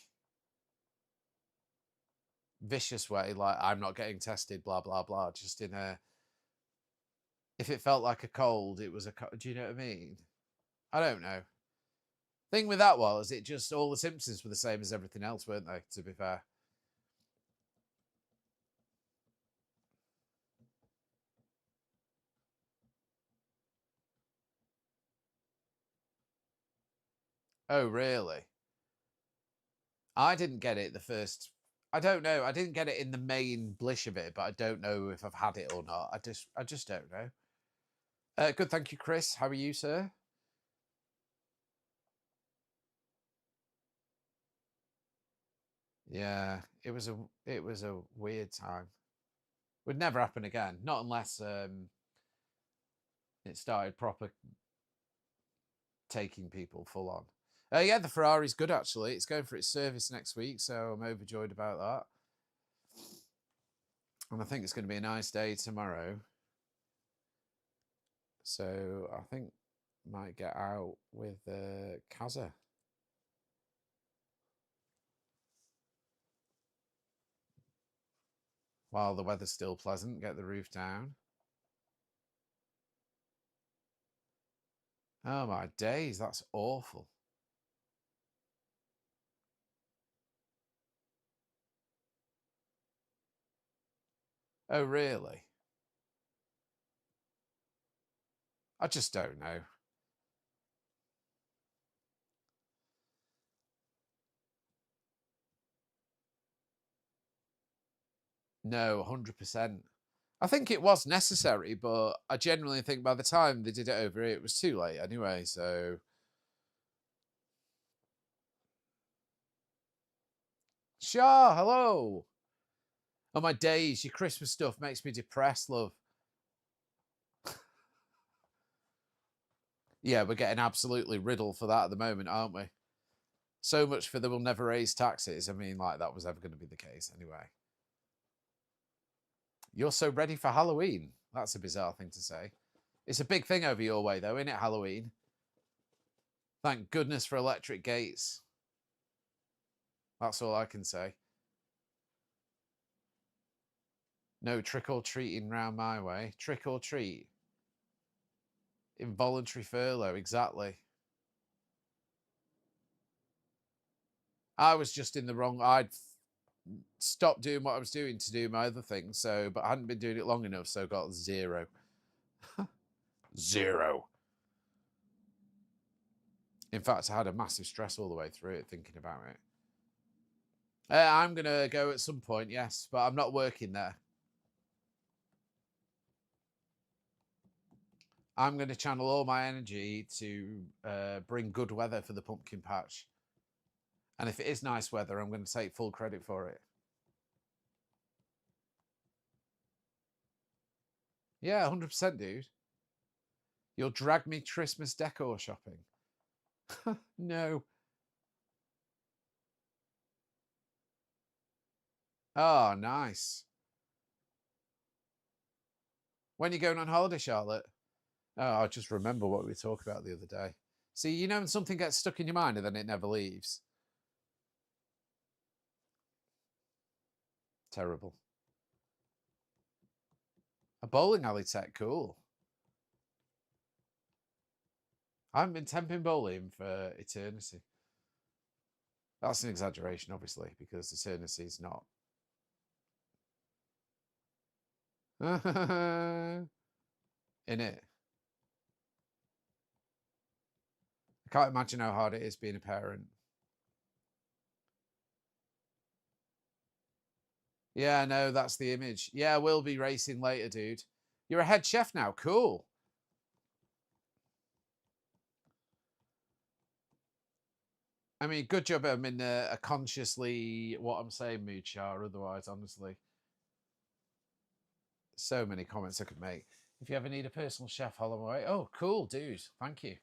vicious way, like I'm not getting tested, blah, blah, blah. Just in a, if it felt like a cold, it was a cold. Do you know what I mean? I don't know. Thing with that was, it just, all the symptoms were the same as everything else, weren't they, to be fair? Oh, really? I didn't get it the first. I don't know. I didn't get it in the main blish of it, but I don't know if I've had it or not. I just don't know. Good, thank you, Chris. How are you, sir? Yeah, it was a weird time. Would never happen again, not unless it started proper taking people full on. Yeah, the Ferrari's good actually. It's going for its service next week, so I'm overjoyed about that. And I think it's going to be a nice day tomorrow. So I think might get out with Kaza. While the weather's still pleasant, get the roof down. Oh my days, that's awful. Oh really? I just don't know. No, 100%. I think it was necessary, but I genuinely think by the time they did it over here, it was too late anyway. So, Shah, hello. Oh my days, your Christmas stuff makes me depressed, love. Yeah, we're getting absolutely riddled for that at the moment, aren't we? So much for they will never raise taxes. I mean, like that was ever going to be the case anyway. You're so ready for Halloween. That's a bizarre thing to say. It's a big thing over your way, though, isn't it, Halloween? Thank goodness for electric gates. That's all I can say. No trick or treating round my way. Trick or treat. Involuntary furlough, exactly. I was just in the wrong. I'd stopped doing what I was doing to do my other thing, so but I hadn't been doing it long enough, so got 0. 0. In fact, I had a massive stress all the way through it thinking about it. I'm gonna go at some point, yes, but I'm not working there. I'm going to channel all my energy to bring good weather for the pumpkin patch. And if it is nice weather, I'm going to take full credit for it. Yeah, 100%, dude. You'll drag me Christmas decor shopping. No. Oh, nice. When are you going on holiday, Charlotte? Oh, I just remember what we talked about the other day. See, you know when something gets stuck in your mind and then it never leaves? Terrible. A bowling alley tech, cool. I haven't been temping bowling for eternity. That's an exaggeration, obviously, because eternity is not. In it. I can't imagine how hard it is being a parent. Yeah, no, that's the image. Yeah, we'll be racing later, dude. You're a head chef now. Cool. I mean, good job I'm in a consciously what I'm saying mood, Char. Otherwise, honestly, so many comments I could make. If you ever need a personal chef, holler away. Oh, cool, dude. Thank you.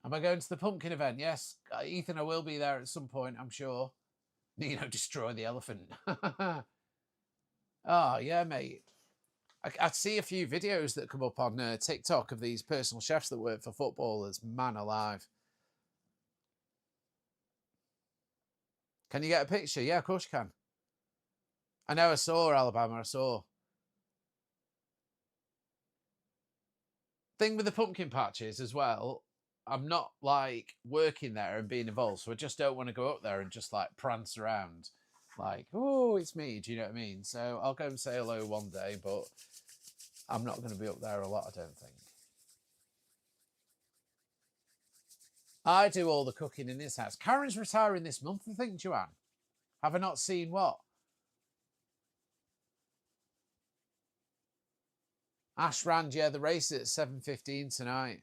Am I going to the pumpkin event? Yes, Ethan, I will be there at some point, I'm sure. Destroy the elephant. Oh, yeah, mate. I see a few videos that come up on TikTok of these personal chefs that work for footballers. Man alive. Can you get a picture? Yeah, of course you can. I know, I saw Alabama. I saw. Thing with the pumpkin patches as well, I'm not like working there and being involved, so I just don't want to go up there and just like prance around like, oh, it's me. Do you know what I mean? So I'll go and say hello one day, but I'm not going to be up there a lot, I don't think. I do all the cooking in this house. Karen's retiring this month, I think, Joanne. Have I not seen what? Ashrand, yeah, the race is at 7:15 tonight.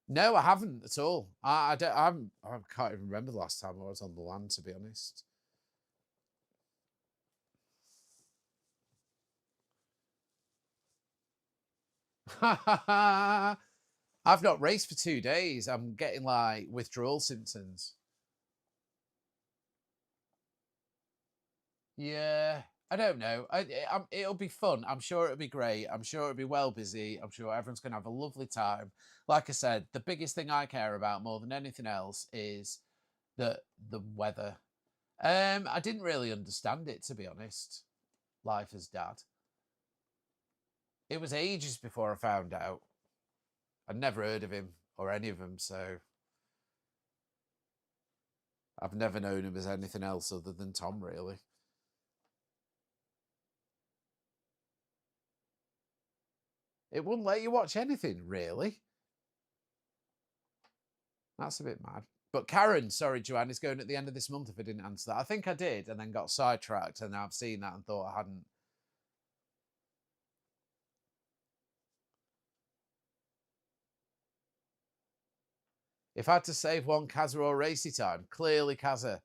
No, I haven't at all. I can't even remember the last time I was on the land, to be honest. I've not raced for 2 days. I'm getting like withdrawal symptoms. Yeah, I don't know. It'll be fun. I'm sure it'll be great. I'm sure it'll be well busy. I'm sure everyone's going to have a lovely time. Like I said, the biggest thing I care about more than anything else is the weather. I didn't really understand it, to be honest. Life as dad. It was ages before I found out. I'd never heard of him or any of them, so I've never known him as anything else other than Tom, really. It wouldn't let you watch anything, really. That's a bit mad. But Karen, sorry, Joanne, is going at the end of this month if I didn't answer that. I think I did, and then got sidetracked, and now I've seen that and thought I hadn't. If I had to save one Kazza or Racy time, clearly Kazza.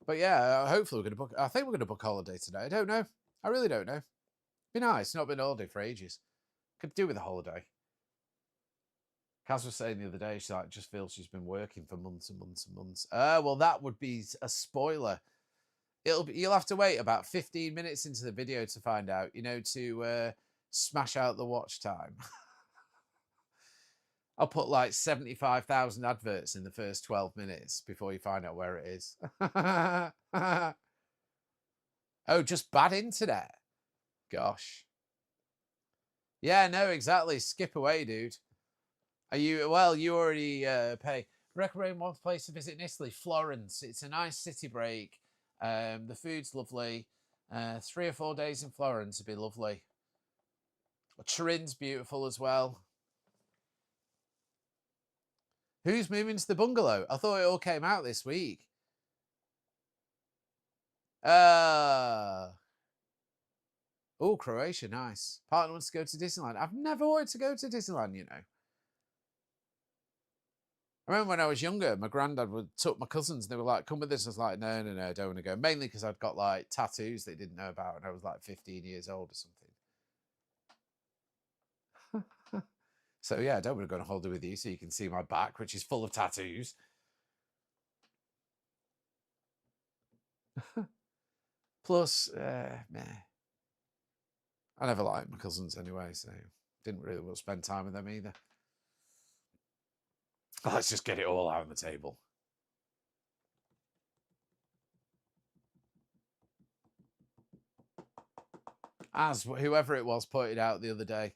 But yeah, hopefully we're going to book. I think we're going to book a holiday today. I don't know. I really don't know. Be nice. Not been on holiday for ages. Could do with a holiday. Kaz was saying the other day, she like just feels she's been working for months and months and months. Well, that would be a spoiler. You'll have to wait about 15 minutes into the video to find out. You know, to smash out the watch time. I'll put like 75,000 adverts in the first 12 minutes before you find out where it is. Oh, just bad internet. Gosh. Yeah, no, exactly. Skip away, dude. Are you, well, you already pay. Recommend one place to visit in Italy, Florence. It's a nice city break. The food's lovely. 3 or 4 days in Florence would be lovely. Turin's beautiful as well. Who's moving to the bungalow? I thought it all came out this week. Oh, Croatia, nice. Partner wants to go to Disneyland. I've never wanted to go to Disneyland, you know. I remember when I was younger, my granddad would took my cousins and they were like, come with us. I was like, no, I don't want to go. Mainly because I'd got like tattoos they didn't know about and I was like 15 years old or something. So yeah, I don't want to go on a holiday with you so you can see my back, which is full of tattoos. Plus, meh. I never liked my cousins anyway, so didn't really want to spend time with them either. Let's just get it all out on the table. As whoever it was pointed out the other day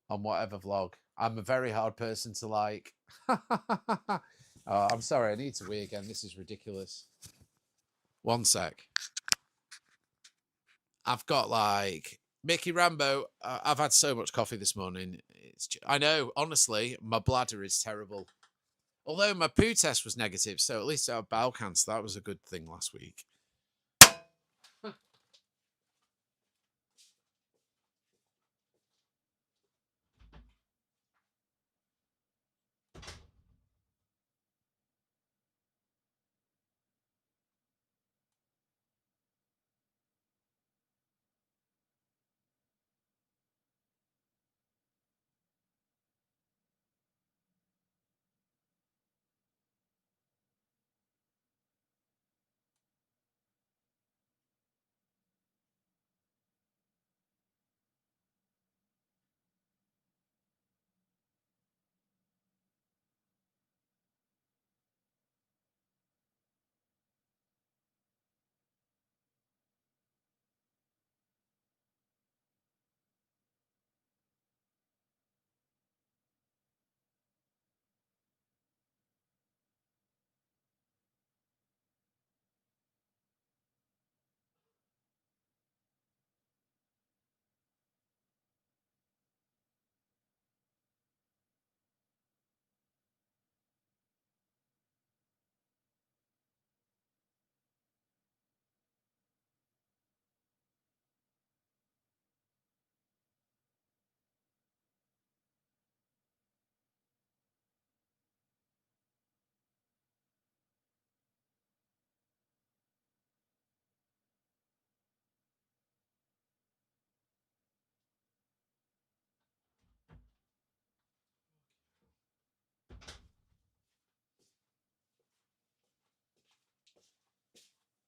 on whatever vlog, I'm a very hard person to like. Oh, I'm sorry, I need to wee again. This is ridiculous. One sec. I've got like Mickey Rambo. I've had so much coffee this morning. I know, honestly, my bladder is terrible. Although my poo test was negative, so at least I have bowel cancer. That was a good thing last week.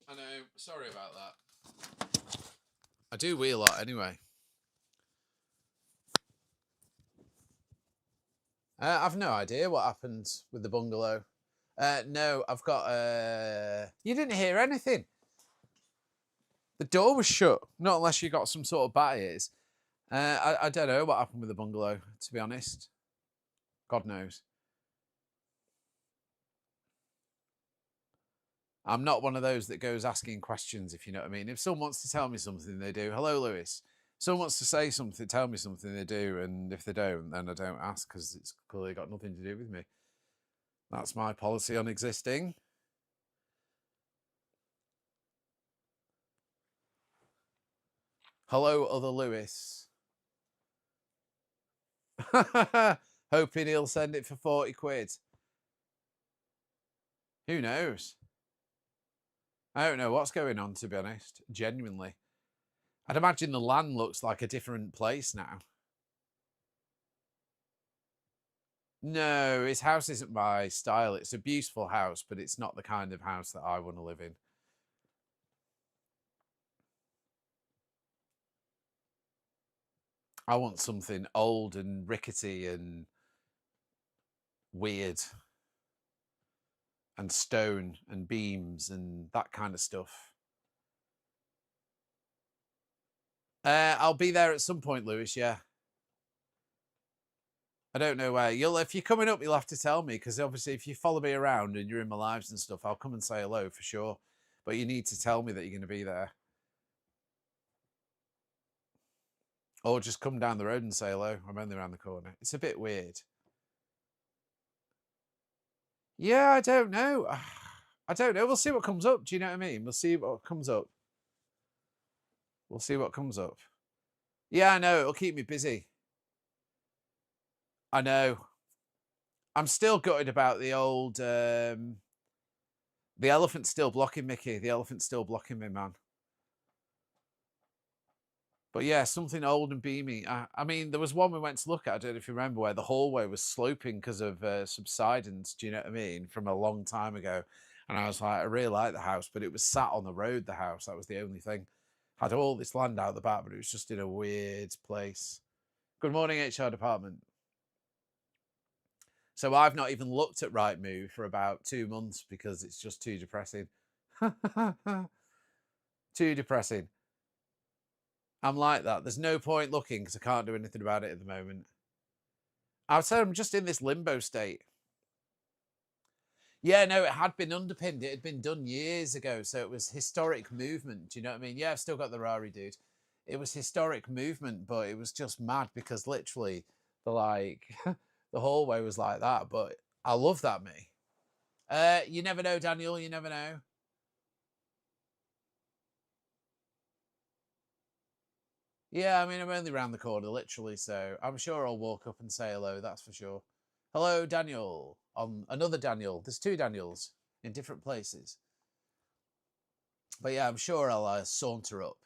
I know. Sorry about that. I do wee a lot anyway. I've no idea what happened with the bungalow. No, I've got... You didn't hear anything. The door was shut. Not unless you got some sort of bat ears. I don't know what happened with the bungalow, to be honest. God knows. I'm not one of those that goes asking questions, if you know what I mean. If someone wants to tell me something, they do. Hello, Lewis. If someone wants to say something, tell me something, they do. And if they don't, then I don't ask because it's clearly got nothing to do with me. That's my policy on existing. Hello, other Lewis. Hoping he'll send it for 40 quid. Who knows? I don't know what's going on, to be honest. Genuinely. I'd imagine the land looks like a different place now. No, his house isn't my style. It's a beautiful house, but it's not the kind of house that I want to live in. I want something old and rickety and weird and stone and beams and that kind of stuff. I'll be there at some point, Lewis. Yeah. I don't know where. If you're coming up, you'll have to tell me because obviously, if you follow me around and you're in my lives and stuff, I'll come and say hello for sure. But you need to tell me that you're going to be there, or just come down the road and say hello. I'm only around the corner. It's a bit weird. Yeah, I don't know. I don't know. We'll see what comes up. Do you know what I mean? We'll see what comes up. We'll see what comes up. Yeah, I know. It'll keep me busy. I know. I'm still gutted about the old. The elephant's still blocking Mickey. The elephant's still blocking me, man. But yeah, something old and beamy. I mean, there was one we went to look at. I don't know if you remember, where the hallway was sloping because of subsidence. Do you know what I mean? From a long time ago. And I was like, I really like the house, but it was sat on the road, the house. That was the only thing. Had all this land out the back, but it was just in a weird place. Good morning, HR department. So I've not even looked at Rightmove for about 2 months because it's just too depressing. Too depressing. I'm like that. There's no point looking because I can't do anything about it at the moment. I would say I'm just in this limbo state. Yeah, no, it had been underpinned. It had been done years ago. So it was historic movement. Do you know what I mean? Yeah, I've still got the Ferrari, dude. It was historic movement, but it was just mad because literally the the hallway was like that. But I love that, me. You never know, Daniel. You never know. Yeah, I mean, I'm only around the corner, literally, so I'm sure I'll walk up and say hello, that's for sure. Hello, Daniel. Another Daniel. There's 2 Daniels in different places. But yeah, I'm sure I'll saunter up.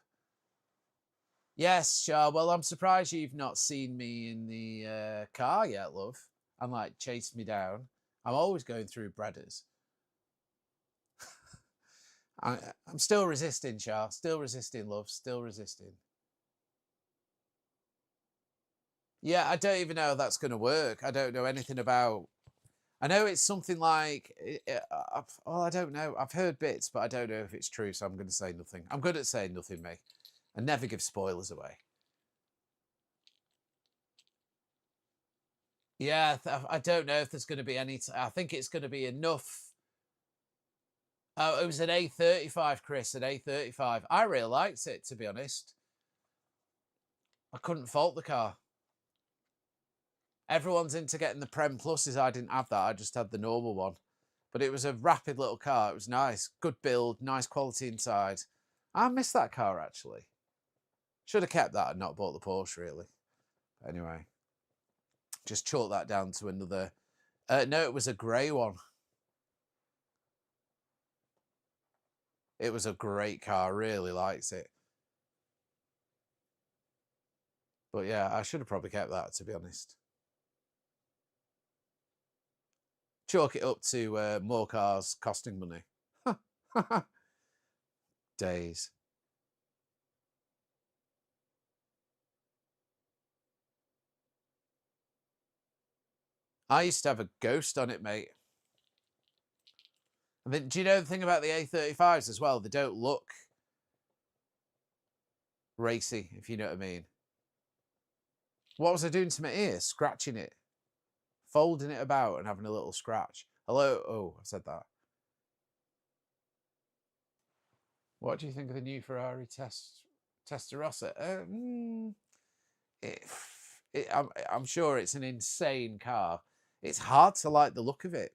Yes, Char. Well, I'm surprised you've not seen me in the car yet, love. And like chased me down. I'm always going through Bredders. I'm still resisting, Char. Still resisting, love. Still resisting. Yeah, I don't even know how that's going to work. I don't know anything about. I know it's something like. Oh, I don't know. I've heard bits, but I don't know if it's true. So I'm going to say nothing. I'm good at saying nothing, mate. I never give spoilers away. Yeah, I don't know if there's going to be any. I think it's going to be enough. Oh, it was an A35, Chris. An A35. I really liked it, to be honest. I couldn't fault the car. Everyone's into getting the Prem Pluses. I didn't have that. I just had the normal one. But it was a rapid little car. It was nice. Good build. Nice quality inside. I miss that car, actually. Should have kept that and not bought the Porsche, really. Anyway. Just chalk that down to another. No, it was a grey one. It was a great car. Really liked it. But yeah, I should have probably kept that, to be honest. Chalk it up to more cars costing money. Days. I used to have a Ghost on it, mate. And then, do you know the thing about the A35s as well? They don't look racy, if you know what I mean. What was I doing to my ear? Scratching it. Folding it about and having a little scratch. Hello? Oh, I said that. What do you think of the new Ferrari Testarossa? It, I'm sure it's an insane car. It's hard to like the look of it.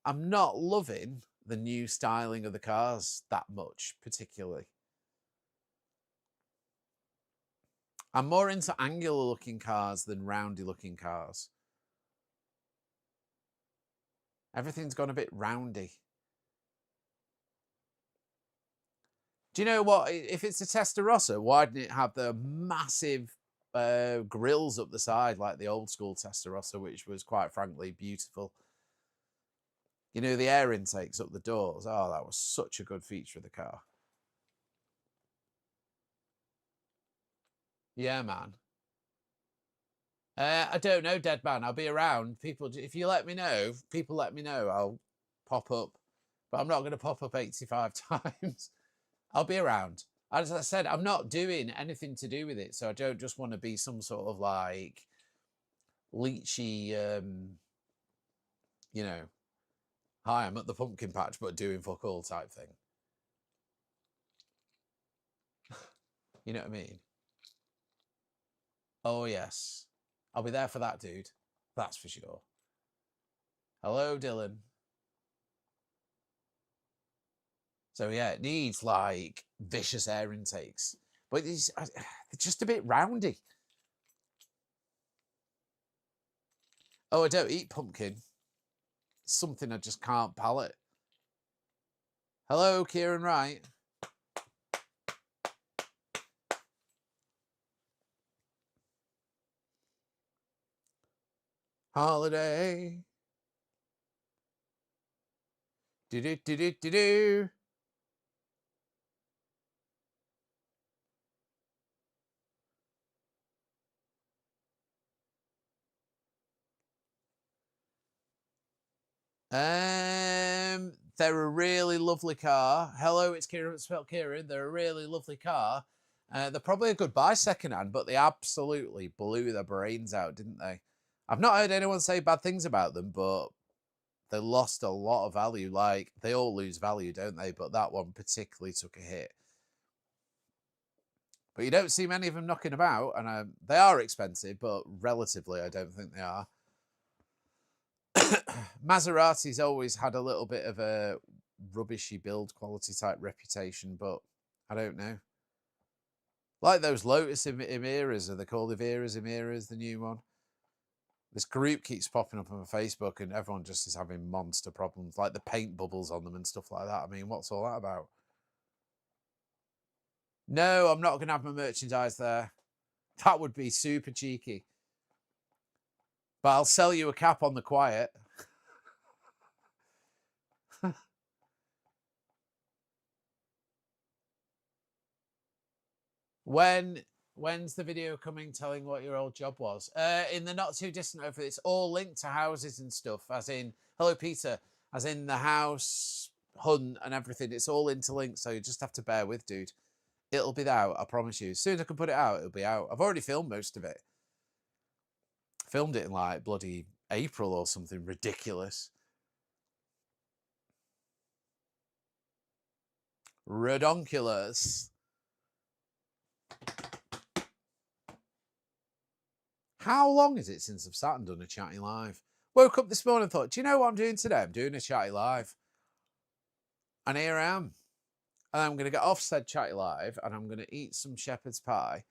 I'm not loving the new styling of the cars that much, particularly. I'm more into angular looking cars than roundy looking cars. Everything's gone a bit roundy. Do you know what? If it's a Testarossa, why didn't it have the massive grills up the side like the old school Testarossa, which was quite frankly beautiful? You know, the air intakes up the doors. Oh, that was such a good feature of the car. Yeah, man. I don't know, dead man. I'll be around. People, if you let me know, people let me know. I'll pop up, but I'm not going to pop up 85 times. I'll be around. As I said, I'm not doing anything to do with it, so I don't just want to be some sort of like leechy, you know, hi, I'm at the pumpkin patch, but doing fuck all type thing. You know what I mean? Oh, yes. I'll be there for that, dude. That's for sure. Hello, Dylan. So, yeah, it needs like vicious air intakes, but they're just a bit roundy. Oh, I don't eat pumpkin. It's something I just can't palate. Hello, Kieran Wright. Holiday. Do do do do do do. They're a really lovely car. Hello, it's Kieran. Spelled Kieran. They're a really lovely car. They're probably a good buy secondhand, but they absolutely blew their brains out, didn't they? I've not heard anyone say bad things about them, but they lost a lot of value. Like, they all lose value, don't they? But that one particularly took a hit. But you don't see many of them knocking about, and they are expensive, but relatively, I don't think they are. Maserati's always had a little bit of a rubbishy build quality type reputation, but I don't know. Like those Lotus Emiras, are they called Emiras, the new one? This group keeps popping up on Facebook and everyone just is having monster problems, like the paint bubbles on them and stuff like that. I mean, what's all that about? No, I'm not going to have my merchandise there. That would be super cheeky. But I'll sell you a cap on the quiet. When's the video coming telling what your old job was? In the not too distant future. It's all linked to houses and stuff, as in hello Peter, as in the house hunt and everything. It's all interlinked, so you just have to bear with, dude. It'll be out, I promise you. As soon as I can put it out, it'll be out. I've already filmed most of it. Filmed it in like bloody April or something ridiculous. Redonkulous. How long is it since I've sat and done a chatty live? Woke up this morning and thought, do you know what I'm doing today? I'm doing a chatty live. And here I am. And I'm going to get off said chatty live and I'm going to eat some shepherd's pie.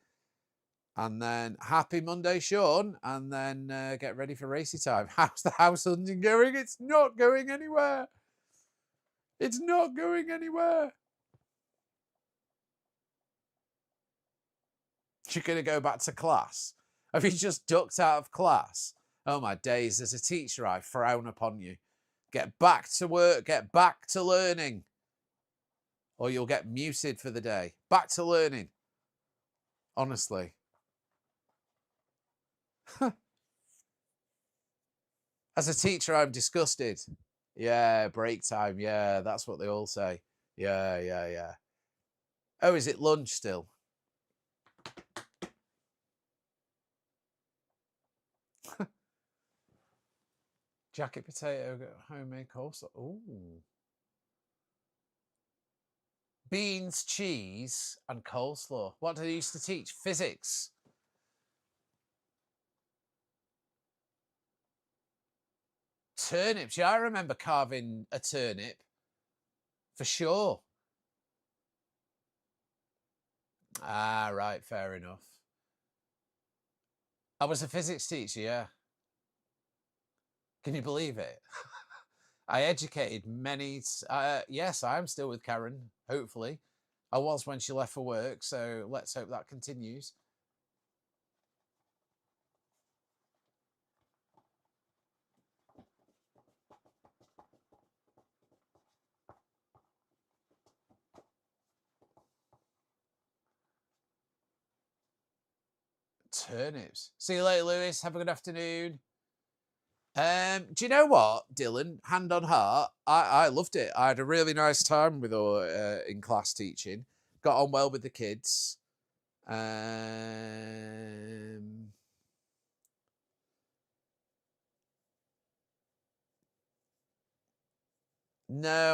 And then happy Monday, Sean. And then get ready for racy time. How's the house hunting going? It's not going anywhere. It's not going anywhere. You're going to go back to class? Have you just ducked out of class? Oh my days, as a teacher, I frown upon you. Get back to work, get back to learning. Or you'll get muted for the day. Back to learning. Honestly. As a teacher, I'm disgusted. Yeah, break time. Yeah, that's what they all say. Yeah. Oh, is it lunch still? Jacket potato, homemade coleslaw. Ooh. Beans, cheese, and coleslaw. What did I used to teach? Physics. Turnips. Yeah, I remember carving a turnip for sure. Ah, right. Fair enough. I was a physics teacher, yeah. Can you believe it? I educated many. Yes, I'm still with Karen, hopefully. I was when she left for work, so let's hope that continues. Turnips. See you later, Lewis. Have a good afternoon. Do you know what, Dylan? Hand on heart, I loved it. I had a really nice time with her in class teaching. Got on well with the kids. No,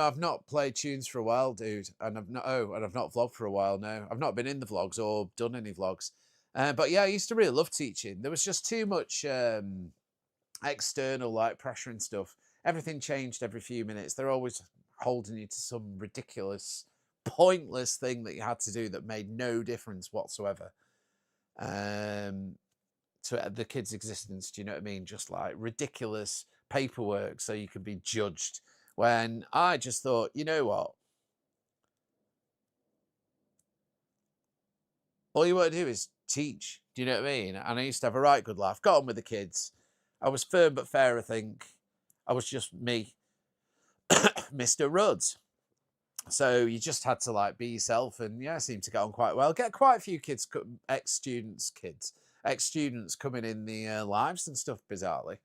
I've not played tunes for a while, dude, and I've not vlogged for a while. No, I've not been in the vlogs or done any vlogs. But yeah, I used to really love teaching. There was just too much external like pressure and stuff. Everything changed every few minutes. They're always holding you to some ridiculous, pointless thing that you had to do that made no difference whatsoever to the kids' existence. Do you know what I mean? Just like ridiculous paperwork so you could be judged. When I just thought, you know what? All you want to do is teach. Do you know what I mean? And I used to have a right good laugh. Got on with the kids. I was firm but fair, I think. I was just me, Mr. Rudds. So you just had to like be yourself, and yeah, seemed to get on quite well. Get quite a few kids, ex-students coming in the lives and stuff, bizarrely.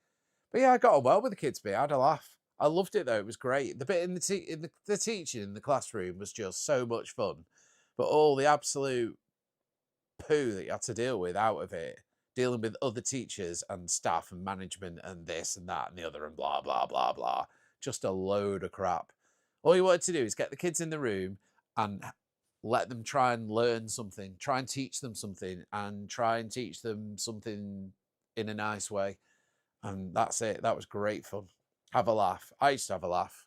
But yeah, I got on well with the kids. I had a laugh. I loved it though. It was great. The bit in the teaching in the classroom was just so much fun, but all the absolute poo that you had to deal with out of it, dealing with other teachers and staff and management and this and that and the other and blah blah blah blah, just a load of crap. All you wanted to do is get the kids in the room and let them try and learn something, try and teach them something, and try and teach them something in a nice way. And that's it. That was great fun. Have a laugh. I used to have a laugh.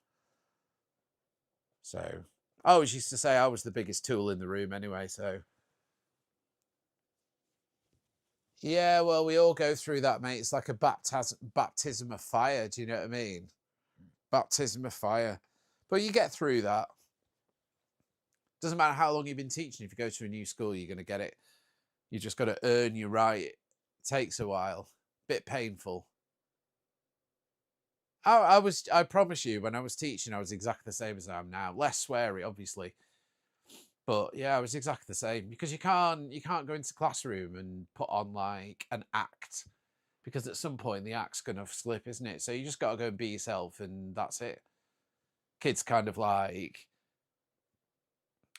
So I always used to say I was the biggest tool in the room anyway. So yeah, well, we all go through that, mate. It's like a baptism of fire. Do you know what I mean? Baptism of fire. But you get through that. Doesn't matter how long you've been teaching. If you go to a new school, you're going to get it. You just got to earn your right. It takes a while. Bit painful. I promise you, when I was teaching, I was exactly the same as I am now. Less sweary, obviously. But yeah, I was exactly the same, because you can't go into the classroom and put on like an act, because at some point the act's gonna slip, isn't it? So you just gotta go and be yourself, and that's it. Kids kind of like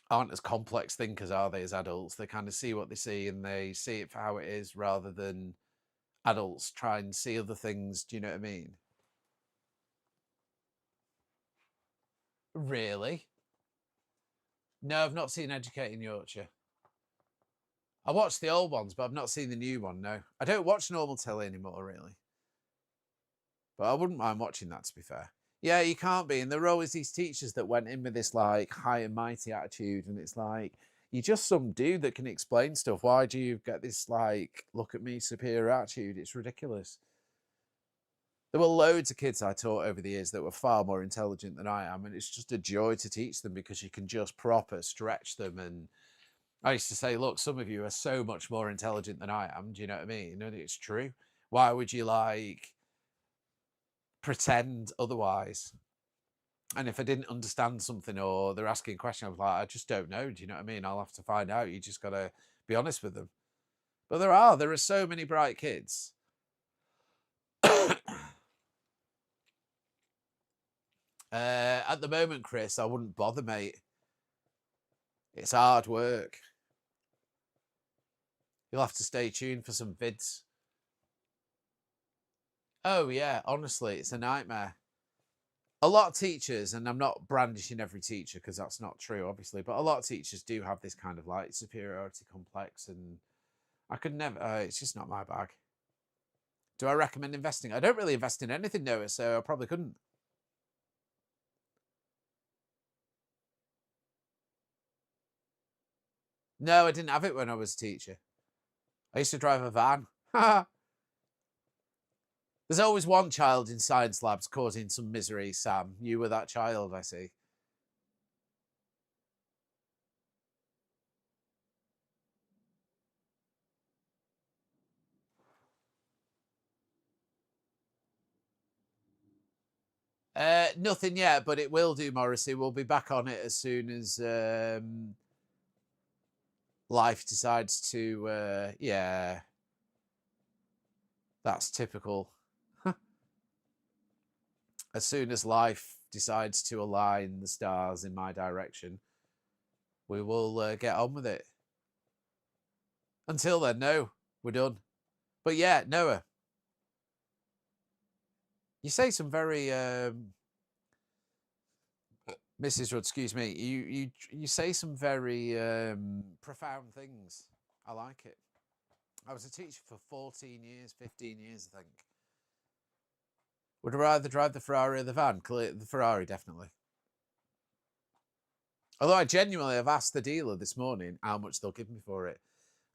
aren't as complex thinkers, are they, as adults? They kind of see what they see and they see it for how it is, rather than adults try and see other things. Do you know what I mean? Really? No, I've not seen Educating Yorkshire. I watched the old ones, but I've not seen the new one. No, I don't watch normal telly anymore, really. But I wouldn't mind watching that, to be fair. Yeah, you can't be. And there were always these teachers that went in with this like high and mighty attitude, and it's like, you're just some dude that can explain stuff. Why do you get this like look at me superior attitude? It's ridiculous. There were loads of kids I taught over the years that were far more intelligent than I am, and it's just a joy to teach them, because you can just proper stretch them. And I used to say, look, some of you are so much more intelligent than I am. Do you know what I mean? And it's true. Why would you like pretend otherwise? And if I didn't understand something, or they're asking a question, I was like, I just don't know. Do you know what I mean? I'll have to find out. You just got to be honest with them. But there are so many bright kids. At the moment, Chris, I wouldn't bother, mate. It's hard work. You'll have to stay tuned for some vids. Oh yeah, honestly, it's a nightmare. a lot of teachers, and I'm not brandishing every teacher because that's not true, obviously, but a lot of teachers do have this kind of like superiority complex, and I could never, it's just not my bag. Do I recommend investing? I don't really invest in anything, Noah, so I probably couldn't. No, I didn't have it when I was a teacher. I used to drive a van. There's always one child in science labs causing some misery, Sam. You were that child, I see. Nothing yet, but it will do, Morrissey. We'll be back on it as soon as life decides to, yeah. That's typical. As soon as life decides to align the stars in my direction, we will get on with it. Until then, no, we're done. But yeah, Noah, you say some very Mrs. Rudd, excuse me. You say some very profound things. I like it. I was a teacher for 14 years, 15 years, I think. Would I rather drive the Ferrari or the van? The Ferrari, definitely. Although I genuinely have asked the dealer this morning how much they'll give me for it.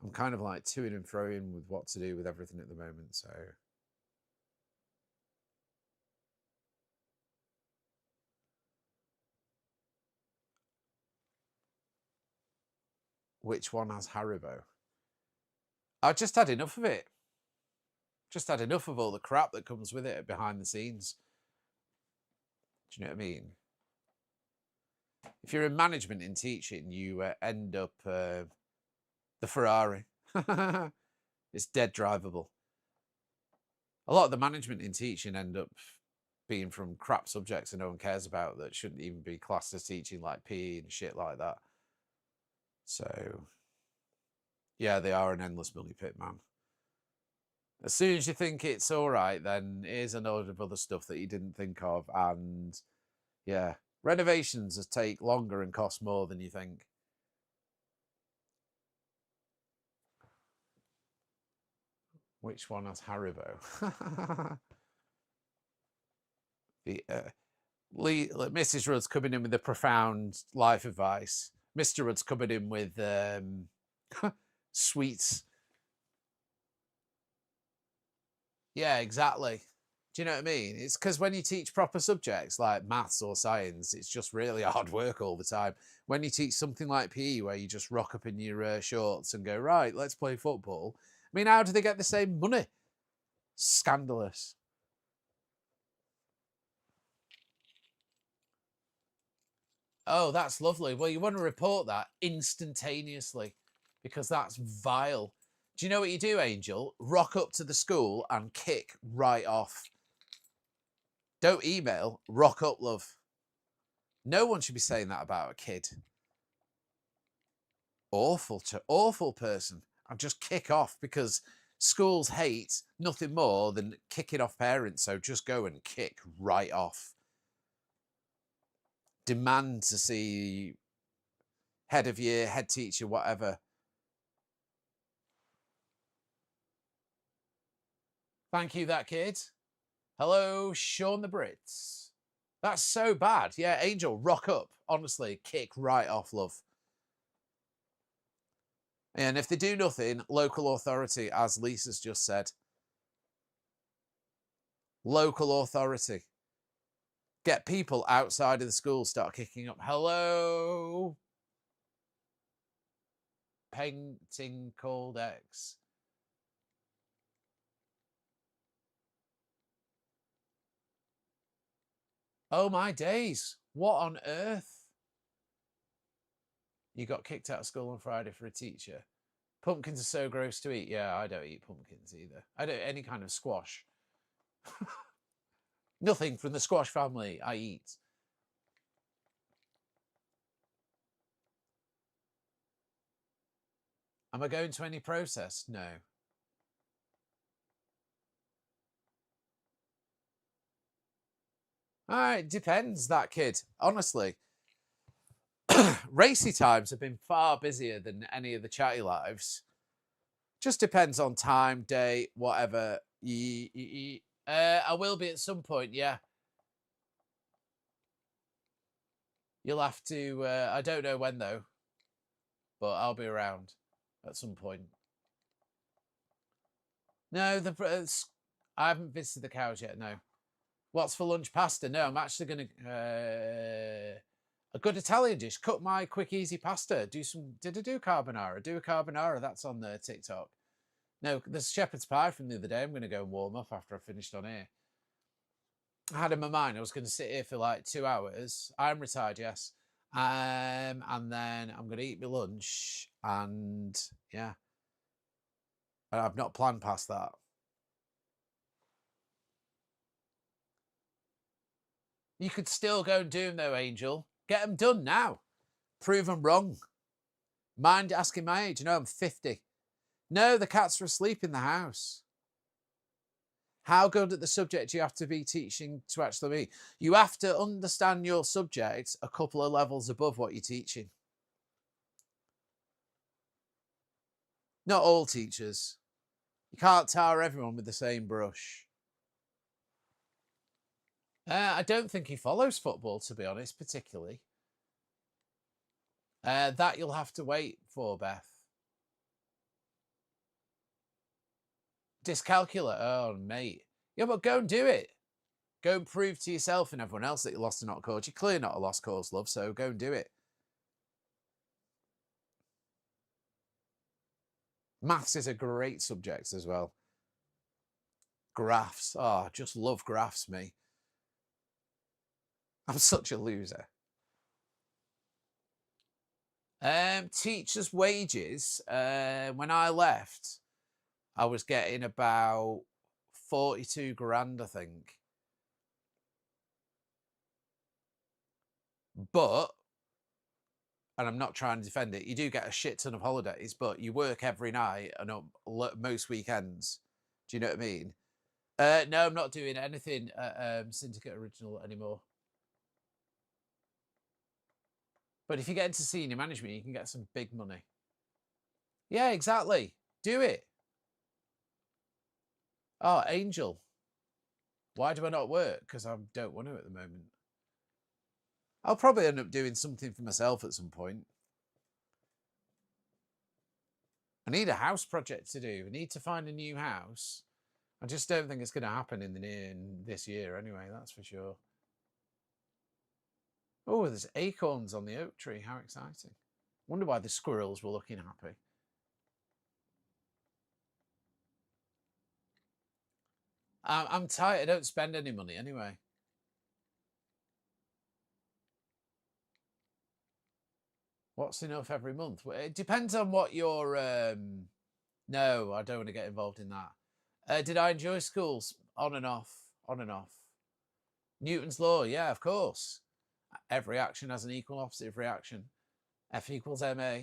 I'm kind of like to and froing with what to do with everything at the moment, so. Which one has Haribo? I've just had enough of it. Just had enough of all the crap that comes with it behind the scenes. Do you know what I mean? If you're in management in teaching, you end up the Ferrari. It's dead drivable. A lot of the management in teaching end up being from crap subjects that no one cares about that shouldn't even be classed as teaching, like PE and shit like that. So, yeah, they are an endless money pit, man. As soon as you think it's all right, then here's a load of other stuff that you didn't think of. And yeah, renovations take longer and cost more than you think. Which one has Haribo? The Mrs. Rudd's coming in with the profound life advice. Mr. Rudd's coming in with sweets. Yeah, exactly. Do you know what I mean? It's because when you teach proper subjects like maths or science, it's just really hard work all the time. When you teach something like PE, where you just rock up in your shorts and go, right, let's play football. I mean, how do they get the same money? Scandalous. Oh, that's lovely. Well, you want to report that instantaneously because that's vile. Do you know what you do, Angel? Rock up to the school and kick right off. Don't email, rock up, love. No one should be saying that about a kid. Awful person. And just kick off because schools hate nothing more than kicking off parents. So just go and kick right off. Demand to see head of year, head teacher, whatever. Thank you, that kid. Hello, Sean the Brits. That's so bad. Yeah, Angel, rock up. Honestly, kick right off, love. And if they do nothing, local authority, as Lisa's just said. Local authority. Get people outside of the school, start kicking up. Hello, painting called X. Oh my days. What on earth? You got kicked out of school on Friday for a teacher. Pumpkins are so gross to eat. Yeah, I don't eat pumpkins either. I don't any kind of squash. Nothing from the squash family I eat. Am I going to any process? No. It depends, that kid. Honestly, racy times have been far busier than any of the chatty lives. Just depends on time, day, whatever. I will be at some point, yeah. You'll have to, I don't know when though, but I'll be around at some point. No, I haven't visited the cows yet, no. What's for lunch? Pasta? No, I'm actually going to, a good Italian dish. Cook my quick, easy pasta. Did I do carbonara? Do a carbonara. That's on the TikTok. No, there's shepherd's pie from the other day. I'm going to go and warm up after I finished on here. I had in my mind I was going to sit here for like 2 hours. I'm retired, yes. And then I'm going to eat my lunch, and yeah, I've not planned past that. You could still go and do them though, Angel. Get them done now. Prove them wrong. Mind asking my age? No, I'm 50. No, the cats are asleep in the house. How good at the subject do you have to be teaching to actually be? You have to understand your subject a couple of levels above what you're teaching. Not all teachers. You can't tar everyone with the same brush. I don't think he follows football, to be honest, particularly. That you'll have to wait for, Beth. Dyscalculia. Oh, mate. Yeah, but go and do it. Go and prove to yourself and everyone else that you're lost and not cause. You're clearly not a lost cause, love, so go and do it. Maths is a great subject as well. Graphs. Oh, just love graphs, me. I'm such a loser. Teachers' wages. When I left, I was getting about 42 grand, I think. But, and I'm not trying to defend it, you do get a shit ton of holidays, but you work every night and most weekends. Do you know what I mean? No, I'm not doing anything Syndicate Original anymore. But if you get into senior management, you can get some big money. Yeah, exactly. Do it. Oh, Angel. Why do I not work? Because I don't want to at the moment. I'll probably end up doing something for myself at some point. I need a house project to do. I need to find a new house. I just don't think it's going to happen in this year anyway, that's for sure. Oh, there's acorns on the oak tree. How exciting. Wonder why the squirrels were looking happy. I'm tired. I don't spend any money anyway. What's enough every month? It depends on what your... No, I don't want to get involved in that. Did I enjoy schools? On and off. On and off. Newton's law, yeah, of course. Every action has an equal opposite reaction. F equals ma.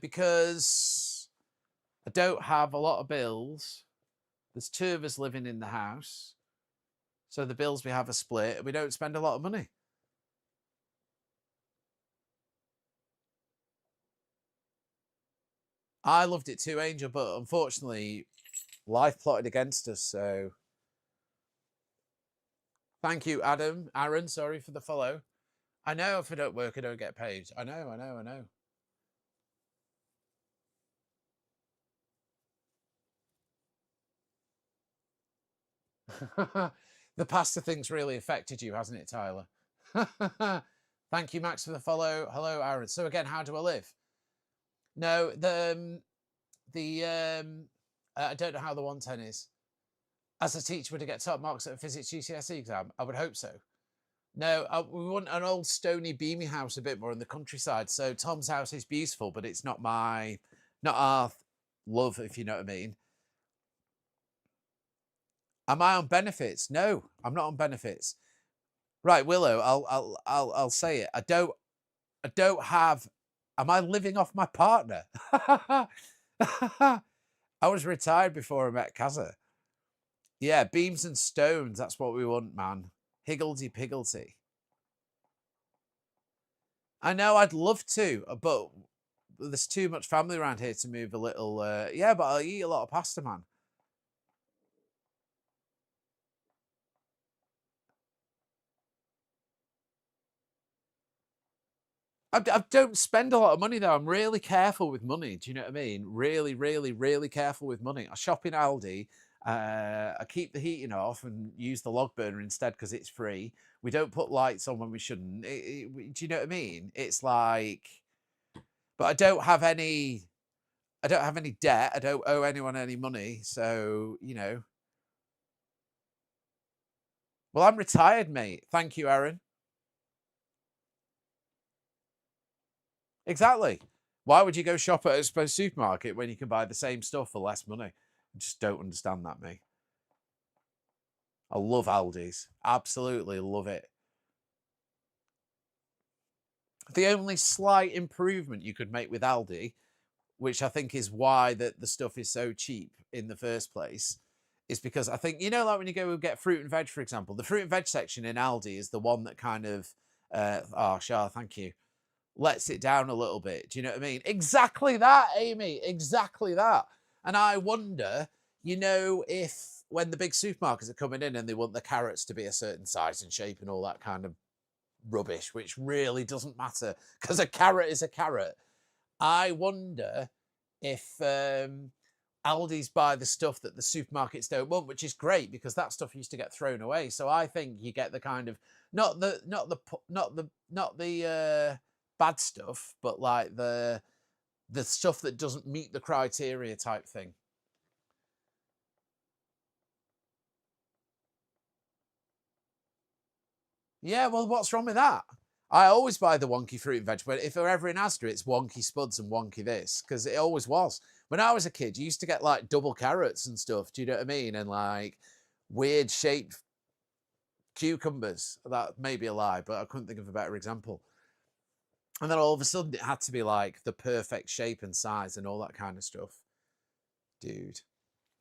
Because I don't have a lot of bills. There's 2 of us living in the house. So the bills we have are split and we don't spend a lot of money. I loved it too, Angel, but unfortunately, life plotted against us, so... Thank you, Aaron, sorry for the follow. I know if I don't work, I don't get paid. I know. The pasta thing's really affected you, hasn't it, Tyler? Thank you, Max, for the follow. Hello, Aaron. So again, how do I live? No, I don't know how the 110 is. As a teacher, would I get top marks at a physics GCSE exam? I would hope so. No, we want an old stony beamy house a bit more in the countryside. So Tom's house is beautiful, but it's not our love, if you know what I mean. Am I on benefits? No, I'm not on benefits. Right, Willow, I'll say it. I don't have. Am I living off my partner? I was retired before I met Kaza. Yeah, beams and stones. That's what we want, man. Higgledy piggledy. I know I'd love to, but there's too much family around here to move a little. Yeah, but I'll eat a lot of pasta, man. I don't spend a lot of money though. I'm really careful with money. Do you know what I mean? Really, really, really careful with money. I shop in Aldi. I keep the heating off and use the log burner instead because it's free. We don't put lights on when we shouldn't. Do you know what I mean? It's like, but I don't have any. I don't have any debt. I don't owe anyone any money. So you know. Well, I'm retired, mate. Thank you, Aaron. Exactly. Why would you go shop at a supermarket when you can buy the same stuff for less money? I just don't understand that, mate. I love Aldi's. Absolutely love it. The only slight improvement you could make with Aldi, which I think is why the stuff is so cheap in the first place, is because I think, you know, like when you go and get fruit and veg, for example, the fruit and veg section in Aldi is the one that kind of, oh, Shah, thank you, lets it down a little bit. Do you know what I mean? Exactly that, Amy. Exactly that. And I wonder, you know, if when the big supermarkets are coming in and they want the carrots to be a certain size and shape and all that kind of rubbish, which really doesn't matter because a carrot is a carrot. I wonder if Aldi's buy the stuff that the supermarkets don't want, which is great because that stuff used to get thrown away. So I think you get the kind of not the bad stuff, but like the stuff that doesn't meet the criteria type thing. Yeah, well, what's wrong with that? I always buy the wonky fruit and veg, but if they're ever in Asda, it's wonky spuds and wonky this, because it always was. When I was a kid, you used to get like double carrots and stuff. Do you know what I mean? And like weird shaped cucumbers. That may be a lie, but I couldn't think of a better example. And then all of a sudden, it had to be like the perfect shape and size and all that kind of stuff. Dude.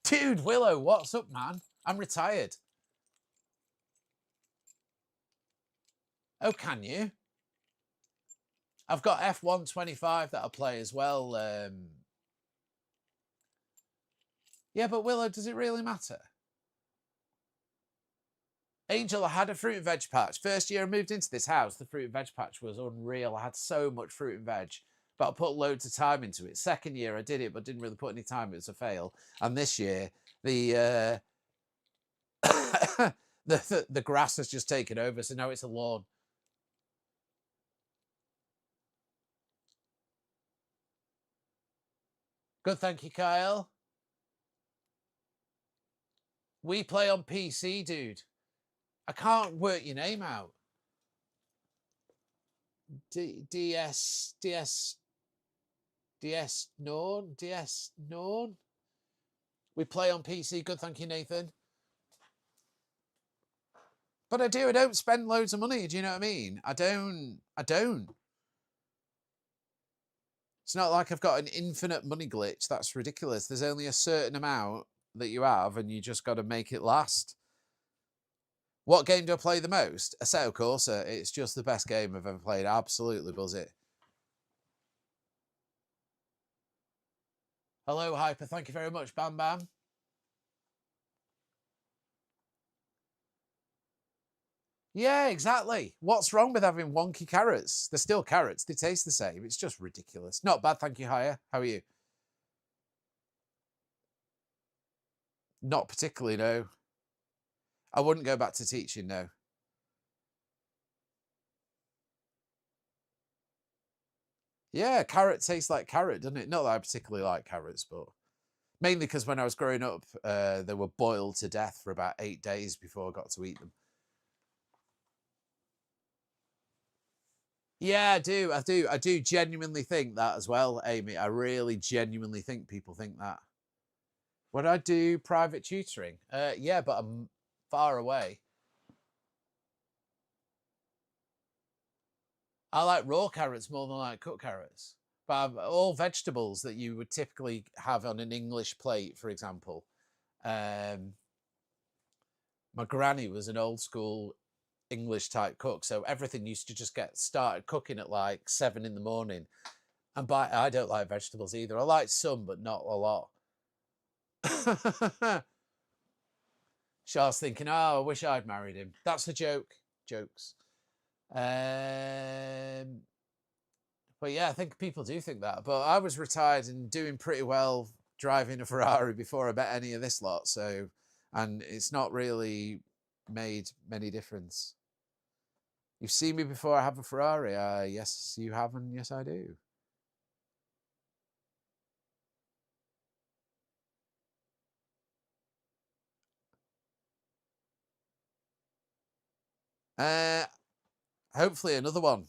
Dude, Willow, what's up, man? I'm retired. Oh, can you? I've got F125 that I play as well. Yeah, but Willow, does it really matter? Angel, I had a fruit and veg patch. First year I moved into this house, the fruit and veg patch was unreal. I had so much fruit and veg, but I put loads of time into it. Second year I did it, but didn't really put any time. It was a fail. And this year, the the grass has just taken over, so now it's a lawn. Good, thank you, Kyle. We play on PC, dude. I can't work your name out. DS Norn. DS Norn. We play on PC. Good, thank you, Nathan. But I do. I don't spend loads of money. Do you know what I mean? I don't. It's not like I've got an infinite money glitch. That's ridiculous. There's only a certain amount that you have, and you just got to make it last. What game do I play the most? Assetto Corsa. It's just the best game I've ever played. Absolutely buzz it. Hello, Hyper. Thank you very much, Bam Bam. Yeah, exactly. What's wrong with having wonky carrots? They're still carrots. They taste the same. It's just ridiculous. Not bad, thank you, Haya. How are you? Not particularly, no. I wouldn't go back to teaching, no. Yeah, carrot tastes like carrot, doesn't it? Not that I particularly like carrots, but mainly because when I was growing up, they were boiled to death for about 8 days before I got to eat them. Yeah, I do. I do genuinely think that as well, Amy. I really genuinely think people think that. Would I do private tutoring? Yeah, but I'm far away. I like raw carrots more than I like cooked carrots. But all vegetables that you would typically have on an English plate, for example. My granny was an old school English type cook, so everything used to just get started cooking at like 7 in the morning. And I don't like vegetables either. I like some, but not a lot. Charles thinking, oh, I wish I'd married him. That's a joke. Jokes. But yeah, I think people do think that. But I was retired and doing pretty well driving a Ferrari before I met any of this lot. So, and it's not really made many difference. You've seen me before I have a Ferrari. Yes, you have, and yes, I do. Hopefully another one.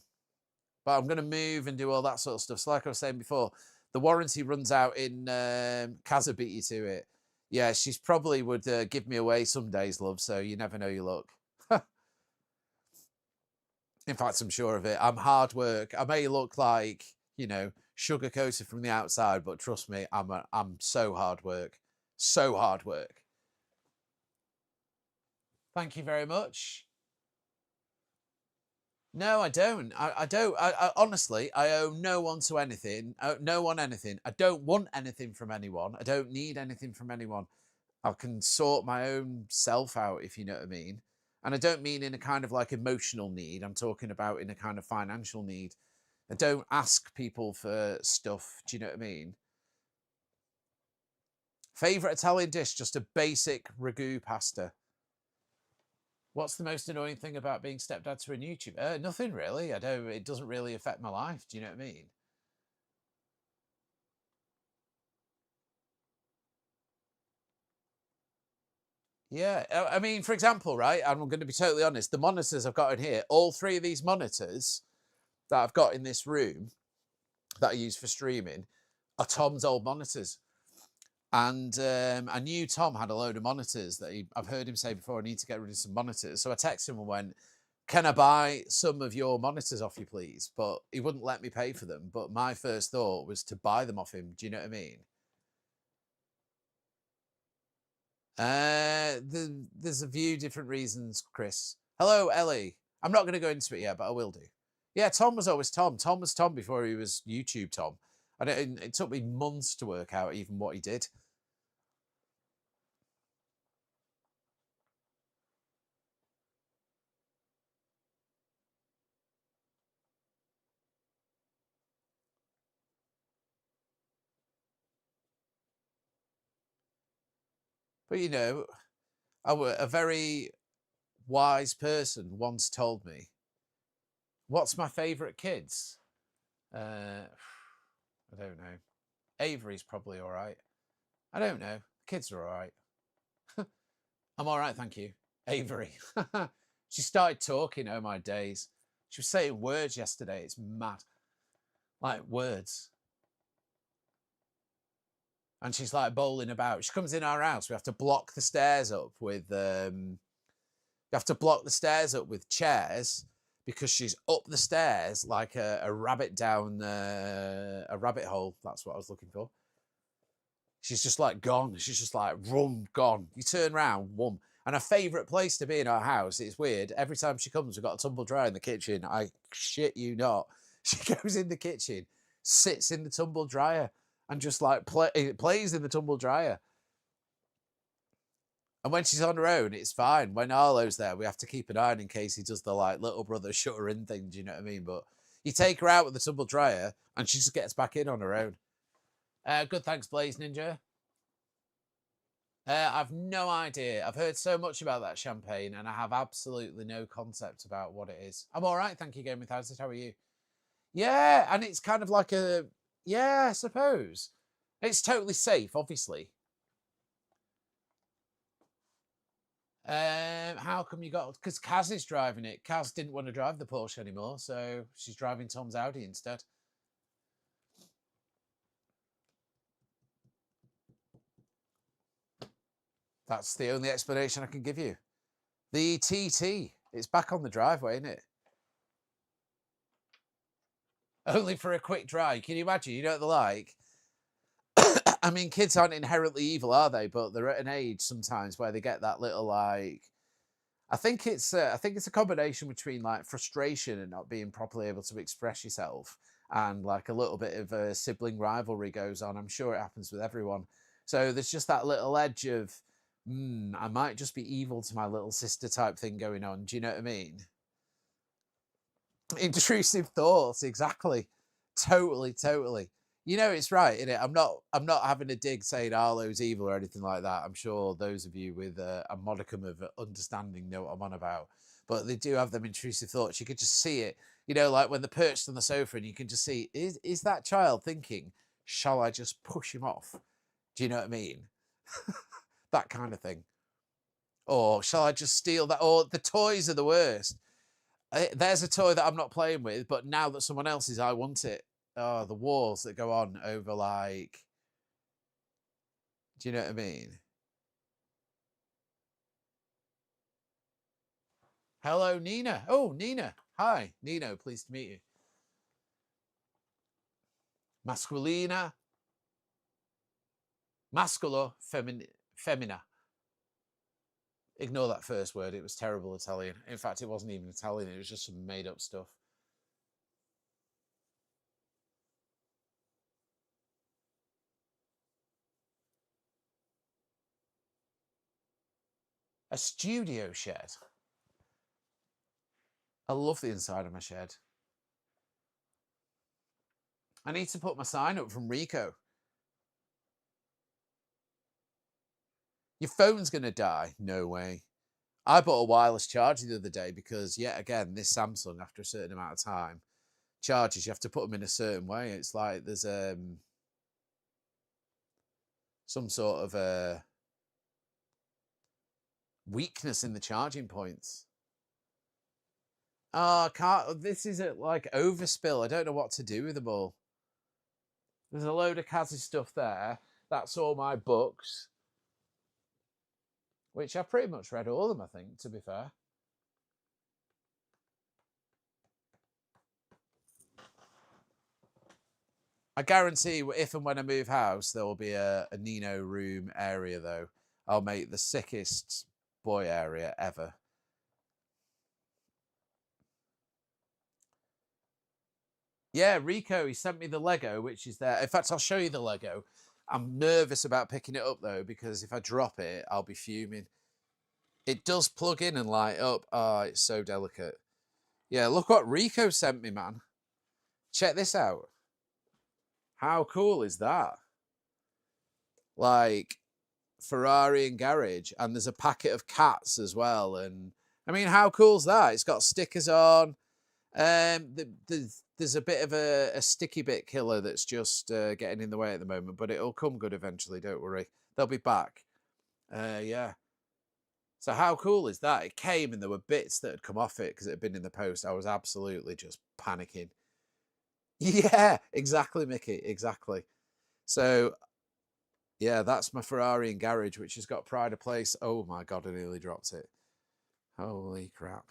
But I'm going to move and do all that sort of stuff. So like I was saying before, the warranty runs out in Kazza beat you to it. Yeah, she's probably would give me away some days, love. So you never know your luck. In fact, I'm sure of it. I'm hard work. I may look like, sugar coated from the outside, but trust me, I'm so hard work. So hard work. Thank you very much. No, I don't. I don't. I honestly, I owe no one to anything. No one anything. I don't want anything from anyone. I don't need anything from anyone. I can sort my own self out, if you know what I mean. And I don't mean in a kind of like emotional need. I'm talking about in a kind of financial need. I don't ask people for stuff. Do you know what I mean? Favorite Italian dish, just a basic ragu pasta. What's the most annoying thing about being stepdad to a YouTuber? Nothing really. I don't. It doesn't really affect my life. Do you know what I mean? Yeah. I mean, for example, right? I'm going to be totally honest. The monitors I've got in here, all three of these monitors that I've got in this room that I use for streaming, are Tom's old monitors. And I knew Tom had a load of monitors that I've heard him say before, I need to get rid of some monitors. So I texted him and went, can I buy some of your monitors off you, please? But he wouldn't let me pay for them. But my first thought was to buy them off him. Do you know what I mean? There's a few different reasons, Chris. Hello, Ellie. I'm not going to go into it yet, but I will do. Yeah, Tom was always Tom. Tom was Tom before he was YouTube Tom. And it took me months to work out even what he did. But a very wise person once told me, what's my favourite kids? I don't know. Avery's probably all right. I don't know. Kids are all right. I'm all right, thank you. Avery. She started talking, oh my days. She was saying words yesterday. It's mad. Like words. And she's like bowling about. She comes in our house. We have to block the stairs up with chairs because she's up the stairs like a rabbit down a rabbit hole. That's what I was looking for. She's just like gone. She's just like rum gone. You turn around, wum. And her favourite place to be in our house, it's weird. Every time she comes, we've got a tumble dryer in the kitchen. I shit you not. She goes in the kitchen, sits in the tumble dryer, and just like plays in the tumble dryer. And when she's on her own, it's fine. When Arlo's there, we have to keep an eye on in case he does the like little brother shut her in thing. Do you know what I mean? But you take her out with the tumble dryer, and she just gets back in on her own. Good, thanks, Blaze Ninja. I've no idea. I've heard so much about that champagne, and I have absolutely no concept about what it is. I'm all right, thank you, Game Without It. How are you? Yeah, and it's kind of like I suppose. It's totally safe, obviously. How come you got? Because Kaz is driving it. Kaz didn't want to drive the Porsche anymore, so she's driving Tom's Audi instead. That's the only explanation I can give you. The TT, it's back on the driveway, isn't it? Only for a quick drive. Can you imagine? You know what they're like? I mean, kids aren't inherently evil, are they? But they're at an age sometimes where they get that little like I think it's a combination between like frustration and not being properly able to express yourself, and like a little bit of a sibling rivalry goes on. I'm sure it happens with everyone. So there's just that little edge of, I might just be evil to my little sister type thing going on. Do you know what I mean? Intrusive thoughts, exactly. Totally, totally. You know, it's right, isn't it? I'm not having a dig saying Arlo's evil or anything like that. I'm sure those of you with a modicum of understanding know what I'm on about. But they do have them intrusive thoughts. You could just see it, you know, like when they're perched on the sofa and you can just see, is that child thinking, shall I just push him off? Do you know what I mean? That kind of thing. Or shall I just steal that? Or the toys are the worst. There's a toy that I'm not playing with, but now that someone else is, I want it. Oh, the wars that go on over, like, do you know what I mean? Hello, Nina. Oh, Nina. Hi, Nino. Pleased to meet you. Masculina. Masculo. Femina. Ignore that first word. It was terrible Italian. In fact, it wasn't even Italian. It was just some made up stuff. A studio shed. I love the inside of my shed. I need to put my sign up from Rico. Your phone's going to die. No way. I bought a wireless charger the other day because, yet again, this Samsung, after a certain amount of time, charges, you have to put them in a certain way. It's like there's some sort of a weakness in the charging points. Oh, I can't. This is like overspill. I don't know what to do with them all. There's a load of Kazzy stuff there. That's all my books, which I've pretty much read all of them, I think, to be fair. I guarantee if and when I move house, there will be a Nino room area, though. I'll make the sickest boy area ever. Yeah, Rico, he sent me the Lego, which is there. In fact, I'll show you the Lego. I'm nervous about picking it up, though, because if I drop it, I'll be fuming. It does plug in and light up. Oh, it's so delicate. Yeah, look what Rico sent me, man. Check this out. How cool is that? Like, Ferrari and garage, and there's a packet of cats as well. And I mean, how cool's that? It's got stickers on. There's a bit of a sticky bit killer that's just getting in the way at the moment, but it'll come good eventually. Don't worry, they'll be back. Yeah. So how cool is that? It came and there were bits that had come off it because it had been in the post. I was absolutely just panicking. Yeah, exactly, Mickey. Exactly. So yeah, that's my Ferrari and garage, which has got pride of place. Oh my God, I nearly dropped it. Holy crap.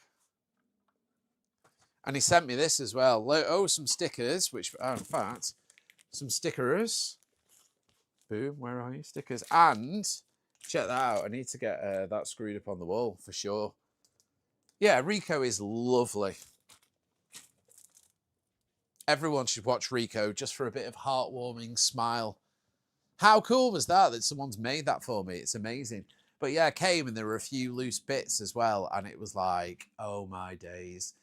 And he sent me this as well. Oh, some stickers, which are, in fact, some stickers. Boom, where are you? Stickers. And check that out. I need to get that screwed up on the wall for sure. Yeah, Rico is lovely. Everyone should watch Rico just for a bit of heartwarming smile. How cool was that someone's made that for me? It's amazing. But yeah, I came and there were a few loose bits as well. And it was like, oh my days.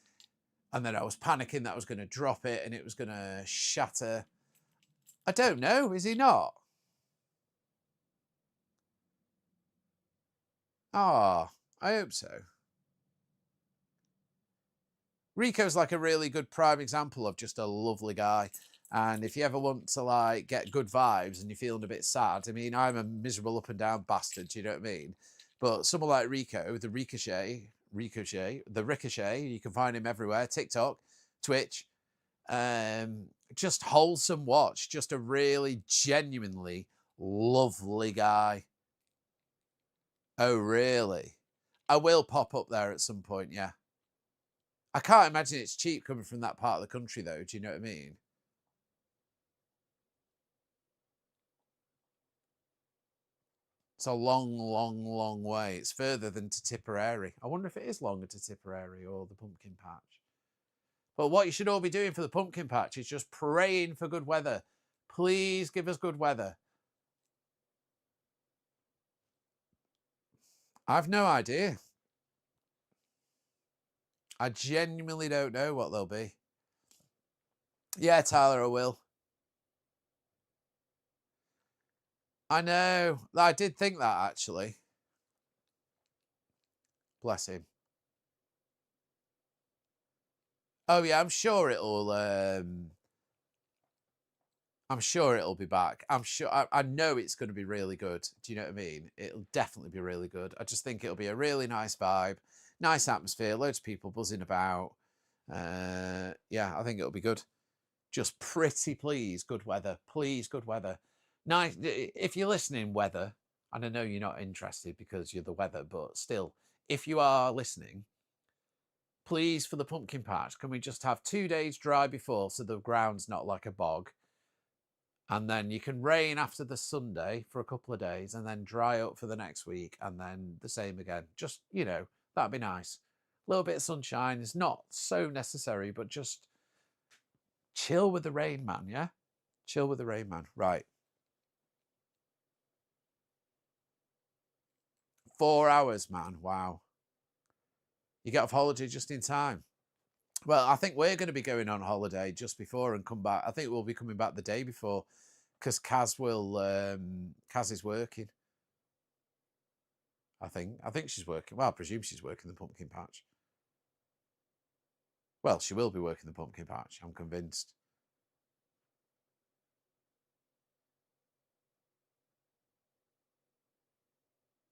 And then I was panicking that I was going to drop it and it was going to shatter. I don't know. Is he not? Ah, I hope so. Rico's like a really good prime example of just a lovely guy. And if you ever want to like get good vibes and you're feeling a bit sad, I mean, I'm a miserable up and down bastard, do you know what I mean? But someone like Rico, the Ricochet, you can find him everywhere, TikTok, Twitch, just wholesome watch, just a really genuinely lovely guy. Oh, really? I will pop up there at some point, yeah. I can't imagine it's cheap coming from that part of the country, though. Do you know what I mean? It's a long, long, long way. It's further than to Tipperary. I wonder if it is longer to Tipperary or the pumpkin patch. But what you should all be doing for the pumpkin patch is just praying for good weather. Please give us good weather. I've no idea. I genuinely don't know what they'll be. Yeah, Tyler, I will. I know. I did think that, actually. Bless him. Oh, yeah, I'm sure it'll... I'm sure it'll be back. I'm sure. I know it's going to be really good. Do you know what I mean? It'll definitely be really good. I just think it'll be a really nice vibe, nice atmosphere, loads of people buzzing about. Yeah, I think it'll be good. Just pretty please, good weather. Please, good weather. Nice. If you're listening, weather, and I know you're not interested because you're the weather, but still, if you are listening, please, for the pumpkin patch, can we just have 2 days dry before so the ground's not like a bog? And then you can rain after the Sunday for a couple of days and then dry up for the next week and then the same again. Just, that'd be nice. A little bit of sunshine is not so necessary, but just chill with the rain, man, yeah? Chill with the rain, man. Right. 4 hours, man. Wow. You get off holiday just in time. Well, I think we're going to be going on holiday just before and come back. I think we'll be coming back the day before because Kaz is working. I think she's working. Well, I presume she's working the pumpkin patch. Well, she will be working the pumpkin patch. I'm convinced.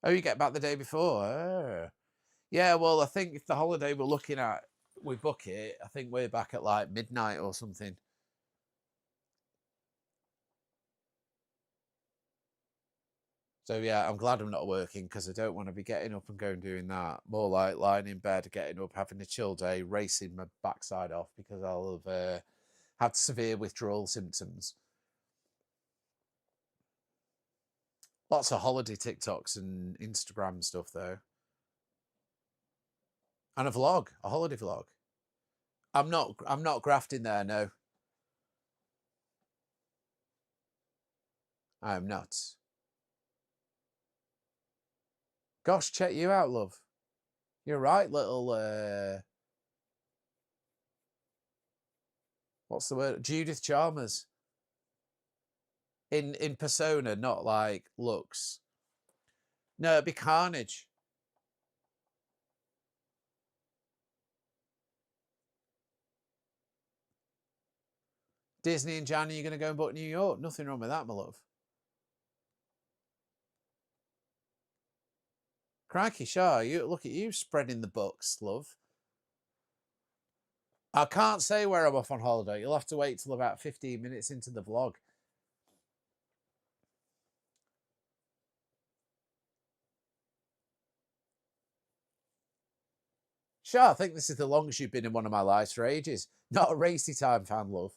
Oh, you get back the day before? Oh. Yeah, well, I think if the holiday we're looking at, we book it, I think we're back at like midnight or something. So yeah, I'm glad I'm not working because I don't want to be getting up and going doing that. More like lying in bed, getting up, having a chill day, racing my backside off because I'll have had severe withdrawal symptoms. Lots of holiday TikToks and Instagram stuff though. And a holiday vlog. I'm not grafting there, no. I am not. Gosh, check you out, love. You're right, little what's the word? Judith Chalmers. In persona, not like looks. No, it'd be Carnage. Disney and Jan, you're going to go and book New York. Nothing wrong with that, my love. Crikey, Shah, look at you spreading the books, love. I can't say where I'm off on holiday. You'll have to wait till about 15 minutes into the vlog. Shah, I think this is the longest you've been in one of my lives for ages. Not a racy time fan, love.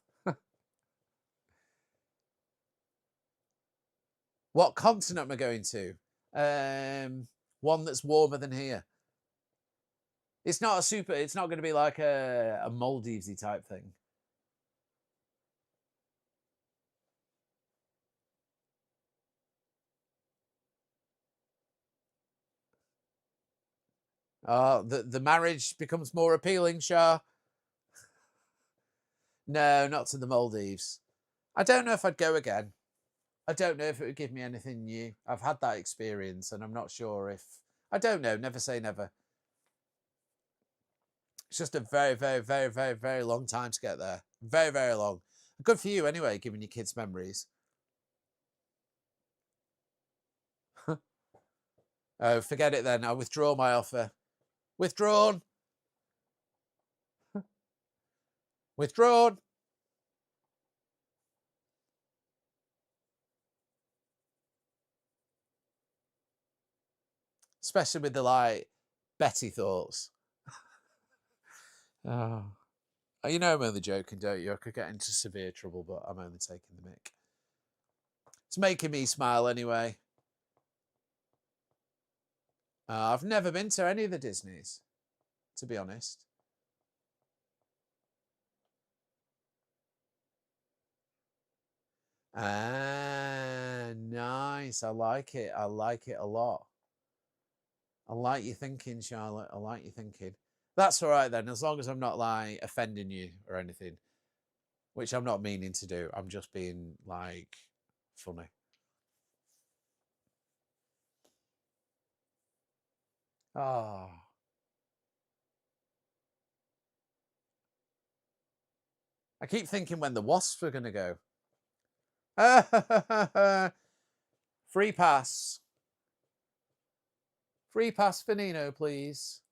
What continent am I going to? One that's warmer than here. It's not going to be like a Maldivesy type thing. The marriage becomes more appealing, Shah. No, not to the Maldives. I don't know if I'd go again. I don't know if it would give me anything new. I've had that experience and I'm not sure if... I don't know. Never say never. It's just a very, very, very, very, very long time to get there. Very, very long. Good for you anyway, giving your kids memories. Oh, forget it then. I'll withdraw my offer. Withdrawn. Withdrawn. Especially with the like Betty thoughts. Oh. You know I'm only joking, don't you? I could get into severe trouble, but I'm only taking the mick. It's making me smile anyway. I've never been to any of the Disneys, to be honest. Nice. I like it. I like it a lot. I like you thinking, Charlotte. I like you thinking. That's all right then, as long as I'm not like offending you or anything, which I'm not meaning to do. I'm just being like funny. Oh, I keep thinking when the wasps are going to go. Free pass. Free pass for Nino, please.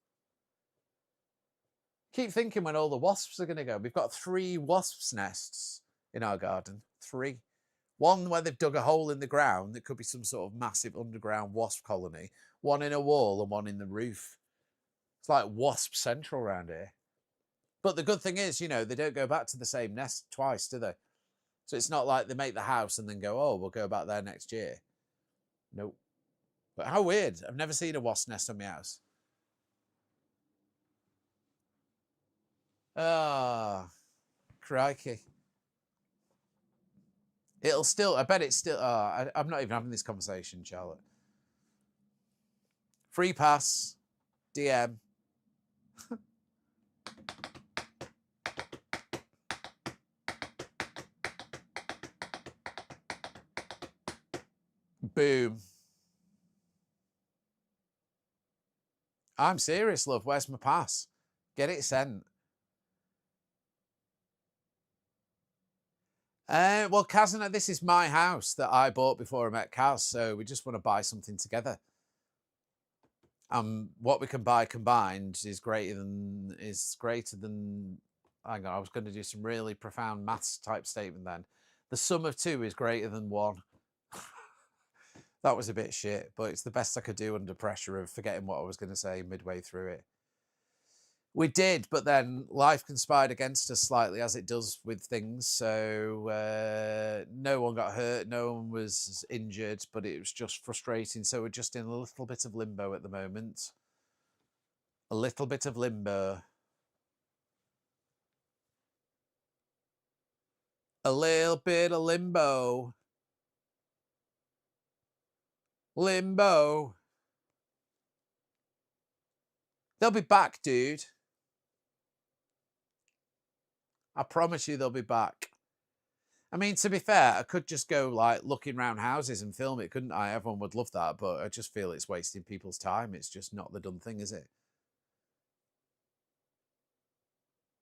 Keep thinking when all the wasps are going to go. We've got 3 wasps' nests in our garden. 3. One where they've dug a hole in the ground that could be some sort of massive underground wasp colony. One in a wall and one in the roof. It's like wasp central around here. But the good thing is, you know, they don't go back to the same nest twice, do they? So it's not like they make the house and then go, oh, we'll go back there next year. Nope. But how weird. I've never seen a wasp nest on my house. Ah, crikey. It'll still, I bet it's still, I'm not even having this conversation, Charlotte. Free pass, DM. Boom. I'm serious, love. Where's my pass? Get it sent. Well, Kaz and I, this is my house that I bought before I met Kaz, so we just want to buy something together. What we can buy combined is greater than. Hang on, I was going to do some really profound maths type statement then. The sum of 2 is greater than 1. That was a bit shit, but it's the best I could do under pressure of forgetting what I was going to say midway through it. We did, but then life conspired against us slightly, as it does with things. So no one got hurt, no one was injured, but it was just frustrating. So we're just in a little bit of limbo at the moment. A little bit of limbo. A little bit of limbo. Limbo. They'll be back, dude. I promise you they'll be back. I mean, to be fair, I could just go like looking around houses and film it, couldn't I? Everyone would love that, but I just feel it's wasting people's time. It's just not the done thing, is it?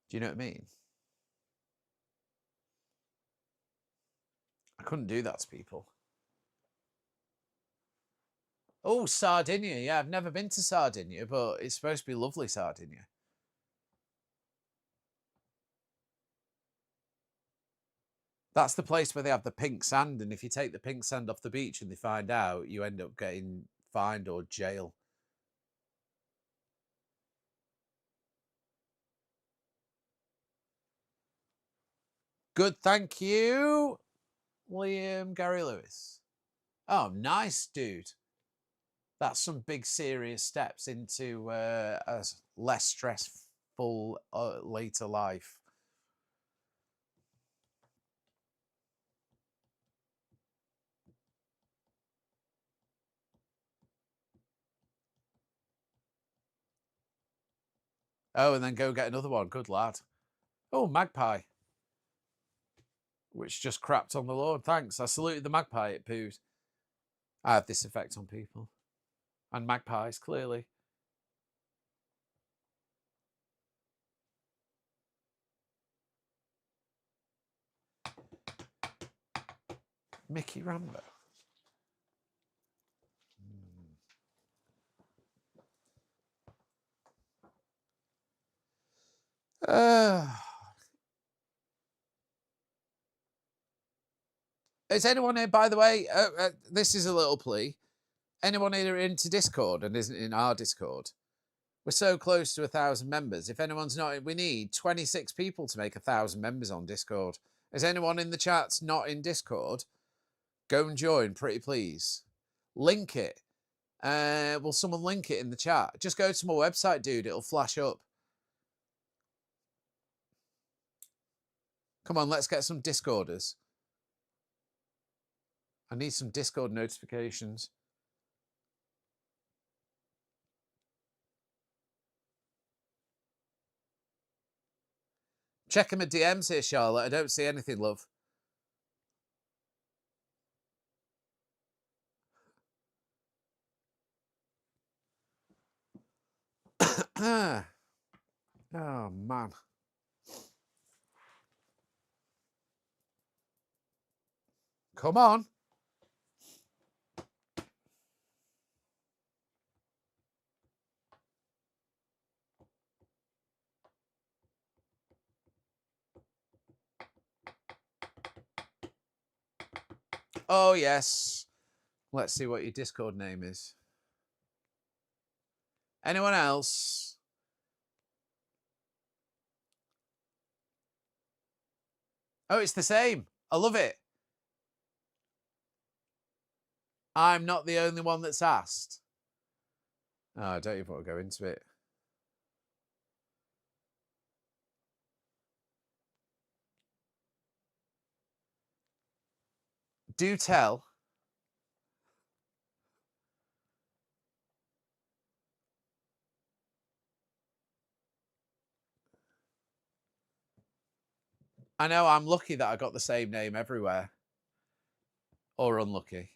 Do you know what I mean? I couldn't do that to people. Oh, Sardinia. Yeah, I've never been to Sardinia, but it's supposed to be lovely, Sardinia. That's the place where they have the pink sand, and if you take the pink sand off the beach and they find out, you end up getting fined or jail. Good, thank you, William Gary Lewis. Oh, nice, dude. That's some big serious steps into a less stressful later life. Oh, and then go get another one. Good lad. Oh, magpie. Which just crapped on the lawn. Thanks. I saluted the magpie, it pooed. I have this effect on people. And magpies, clearly. Mickey Rambo. Is anyone here, by the way, this is a little plea. Anyone here into Discord and isn't in our Discord? We're so close to 1,000 members. If anyone's not, we need 26 people to make 1,000 members on Discord. Is anyone in the chats not in Discord? Go and join, pretty please. Link it. Will someone link it in the chat? Just go to my website, dude. It'll flash up. Come on, let's get some Discorders. I need some Discord notifications. Checking my DMs here, Charlotte. I don't see anything, love. Oh, man. Come on. Oh, yes. Let's see what your Discord name is. Anyone else? Oh, it's the same. I love it. I'm not the only one that's asked. Oh, I don't even want to go into it. Do tell. I know I'm lucky that I got the same name everywhere. Or unlucky.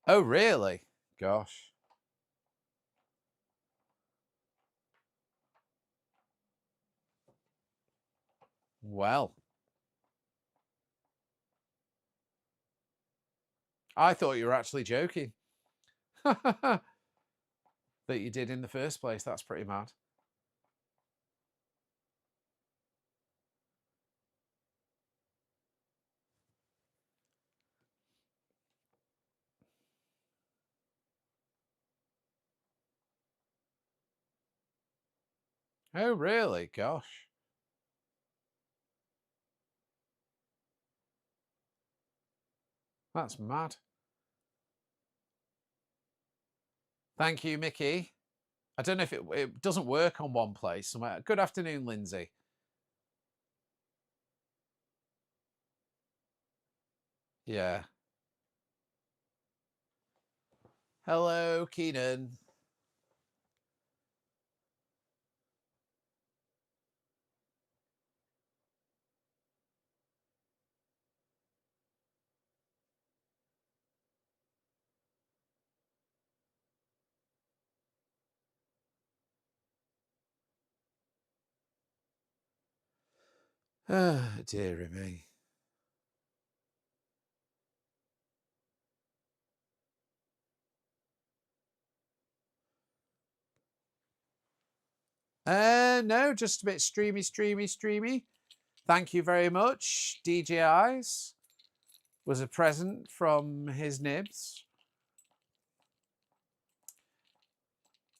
Oh, really? Gosh. Well. I thought you were actually joking. That you did in the first place. That's pretty mad. Oh, really? Gosh. That's mad. Thank you, Mickey. I don't know if it doesn't work on one place somewhere. Good afternoon, Lindsay. Yeah. Hello, Keenan. Oh, dearie me. No, just a bit streamy. Thank you very much. DJI's was a present from his nibs.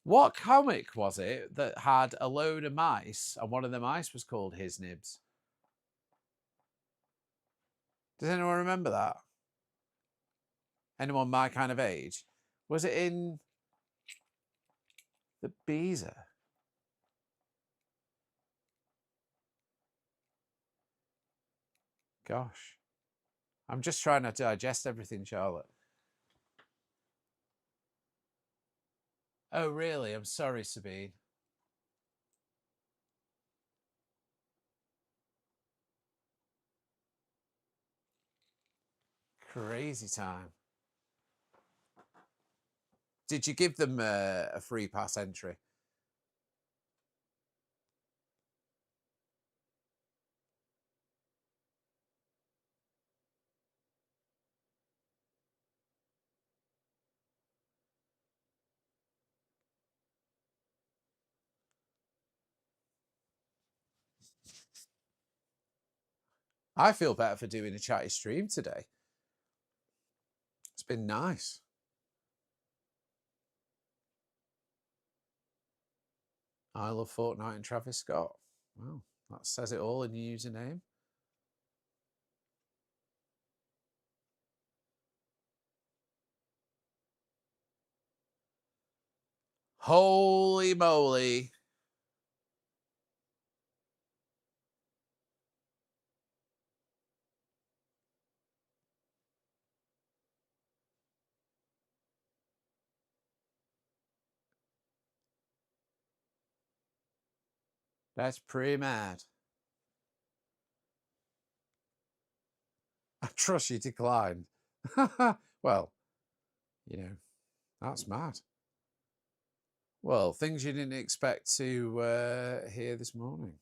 What comic was it that had a load of mice and one of the mice was called His Nibs? Does anyone remember that? Anyone my kind of age? Was it in the Beezer? Gosh. I'm just trying to digest everything, Charlotte. Oh, really? I'm sorry, Sabine. Crazy time. Did you give them a free pass entry? I feel better for doing a chatty stream today. It's been nice. I love Fortnite and Travis Scott. Well, that says it all in your username. Holy moly. That's pretty mad. I trust you declined. Well, you know, that's mad. Well, things you didn't expect to hear this morning.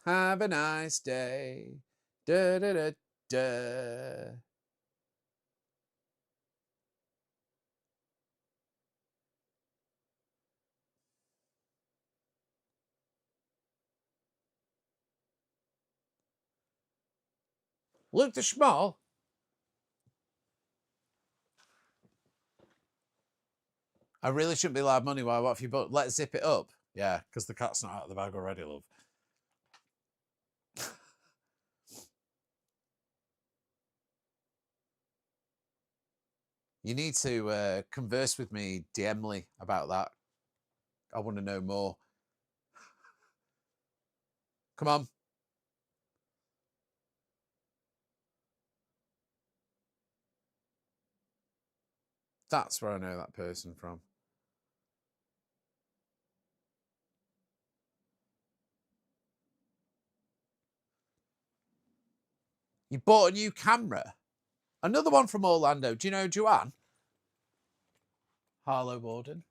Have a nice day. Da da da da. Luke the Schmall. I really shouldn't be allowed money while I watch you, but let's zip it up. Yeah, because the cat's not out of the bag already, love. You need to converse with me, DMly, about that. I want to know more. Come on. That's where I know that person from. You bought a new camera. Another one from Orlando. Do you know Joanne? Harlow Warden.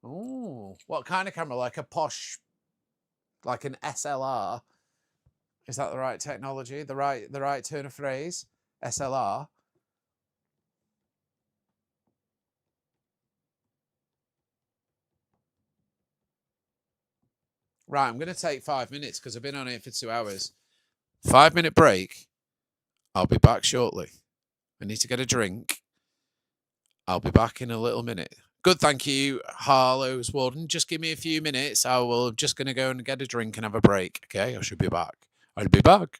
Oh, what kind of camera? Like a posh, like an SLR? Is that the right technology? The right turn of phrase? SLR. Right, I'm going to take 5 minutes because I've been on it for 2 hours. 5 minute break. I'll be back shortly. I need to get a drink. I'll be back in a little minute. Good, thank you, Harlow's Warden. Just give me a few minutes. I will just going to go and get a drink and have a break. Okay, I should be back. I'll be back.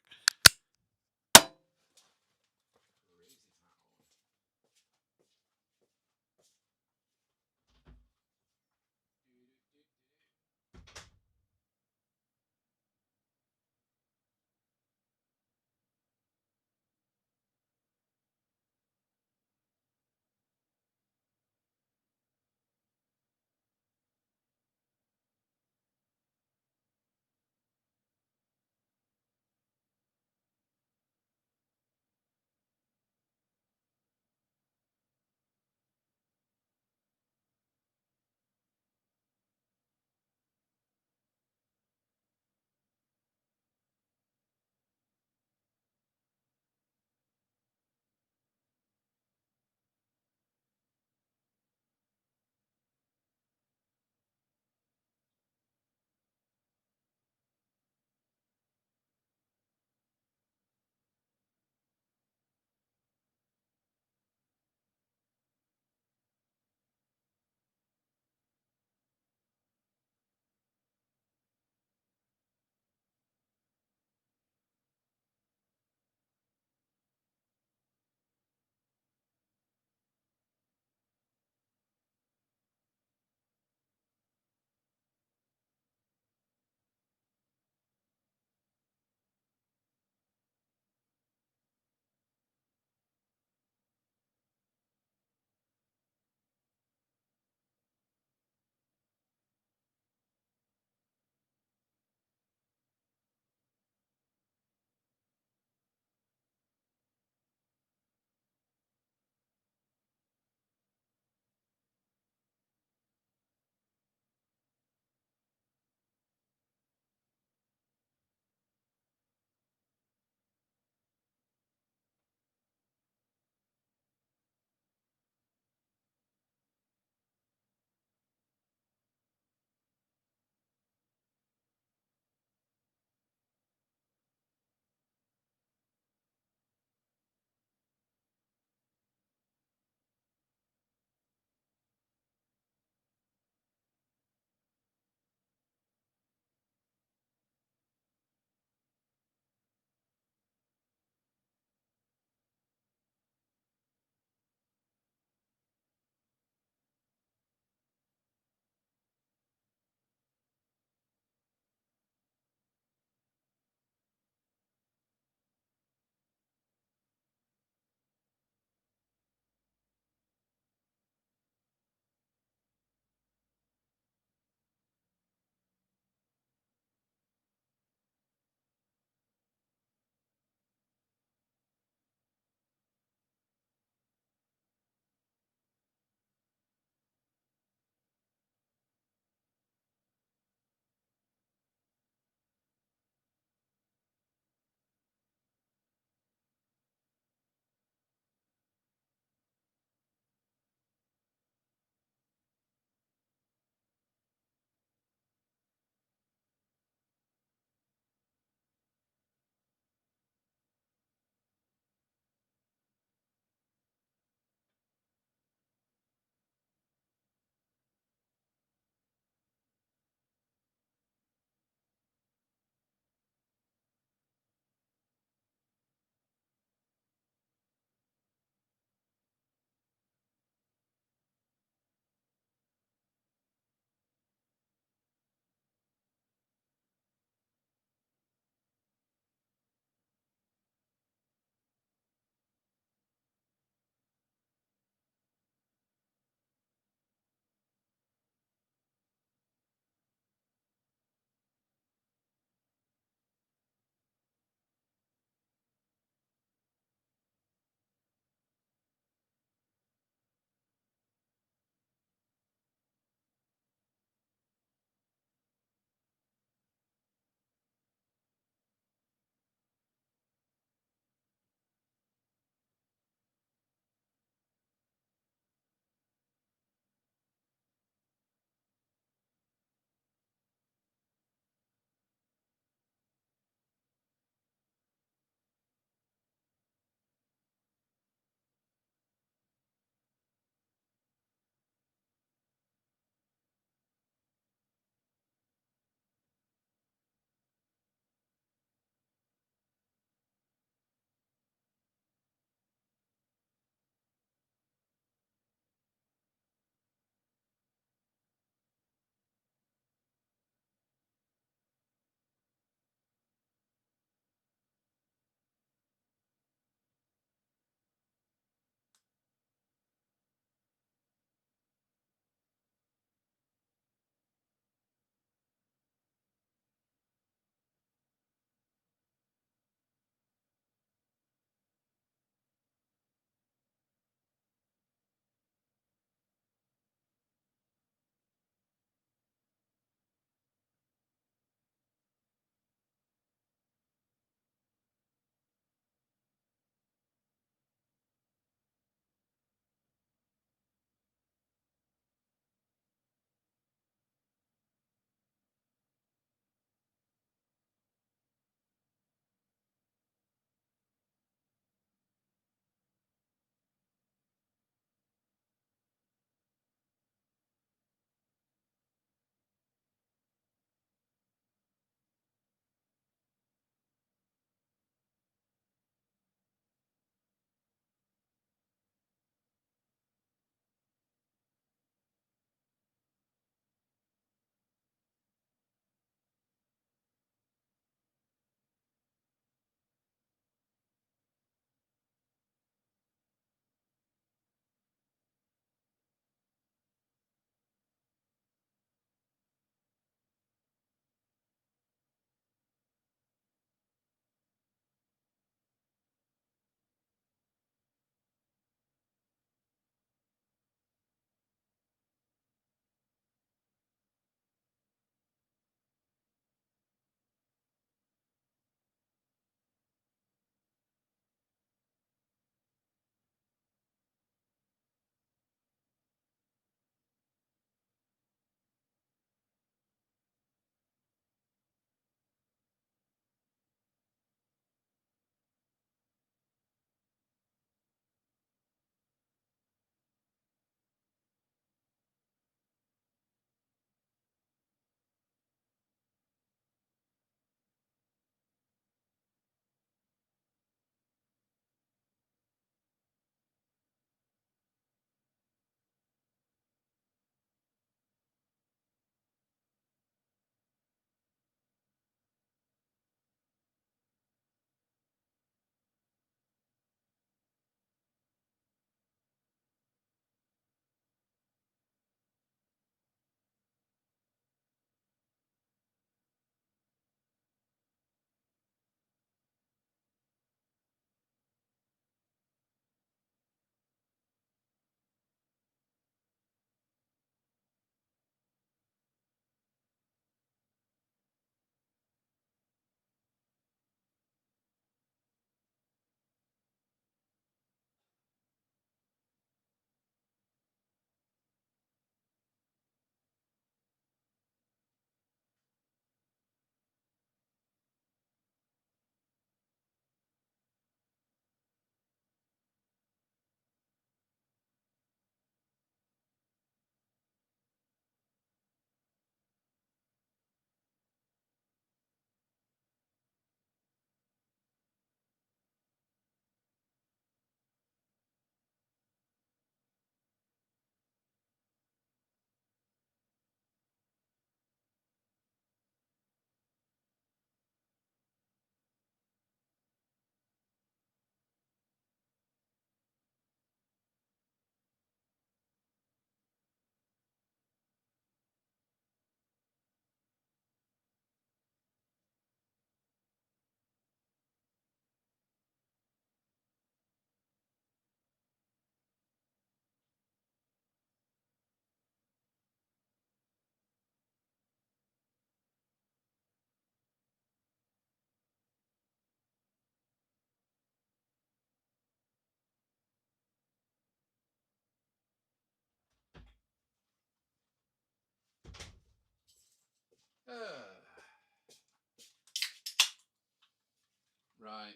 Right.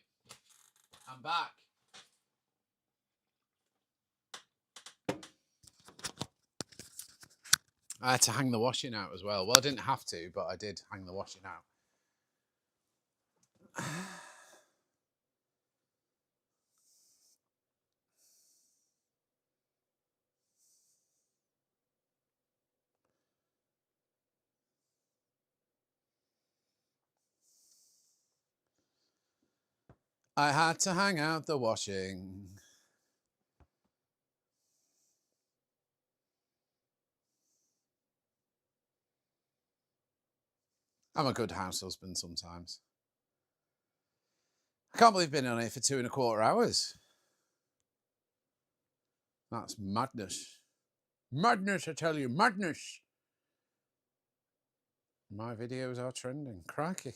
I'm back. I had to hang the washing out as well. Well, I didn't have to, but I did hang the washing out. I had to hang out the washing. I'm a good house husband sometimes. I can't believe I've been on here for 2.25 hours. That's madness. Madness, I tell you, madness. My videos are trending. Crikey.